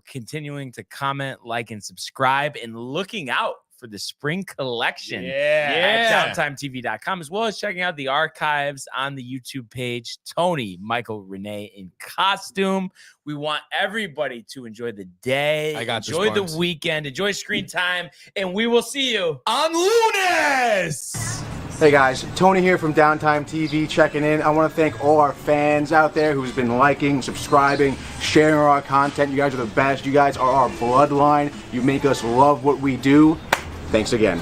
Continuing to comment, like, and subscribe, and looking out for the spring collection. At downtimetv.com, as well as checking out the archives on the YouTube page. Tony, Michael, Renee in costume. We want everybody to enjoy the day, I got this, enjoy the Barnes. weekend, enjoy screen time, and we will see you. On Lunes! Hey guys, Tony here from Downtime TV checking in. I want to thank all our fans out there who's been liking, subscribing, sharing our content. You guys are the best. You guys are our bloodline. You make us love what we do. Thanks again.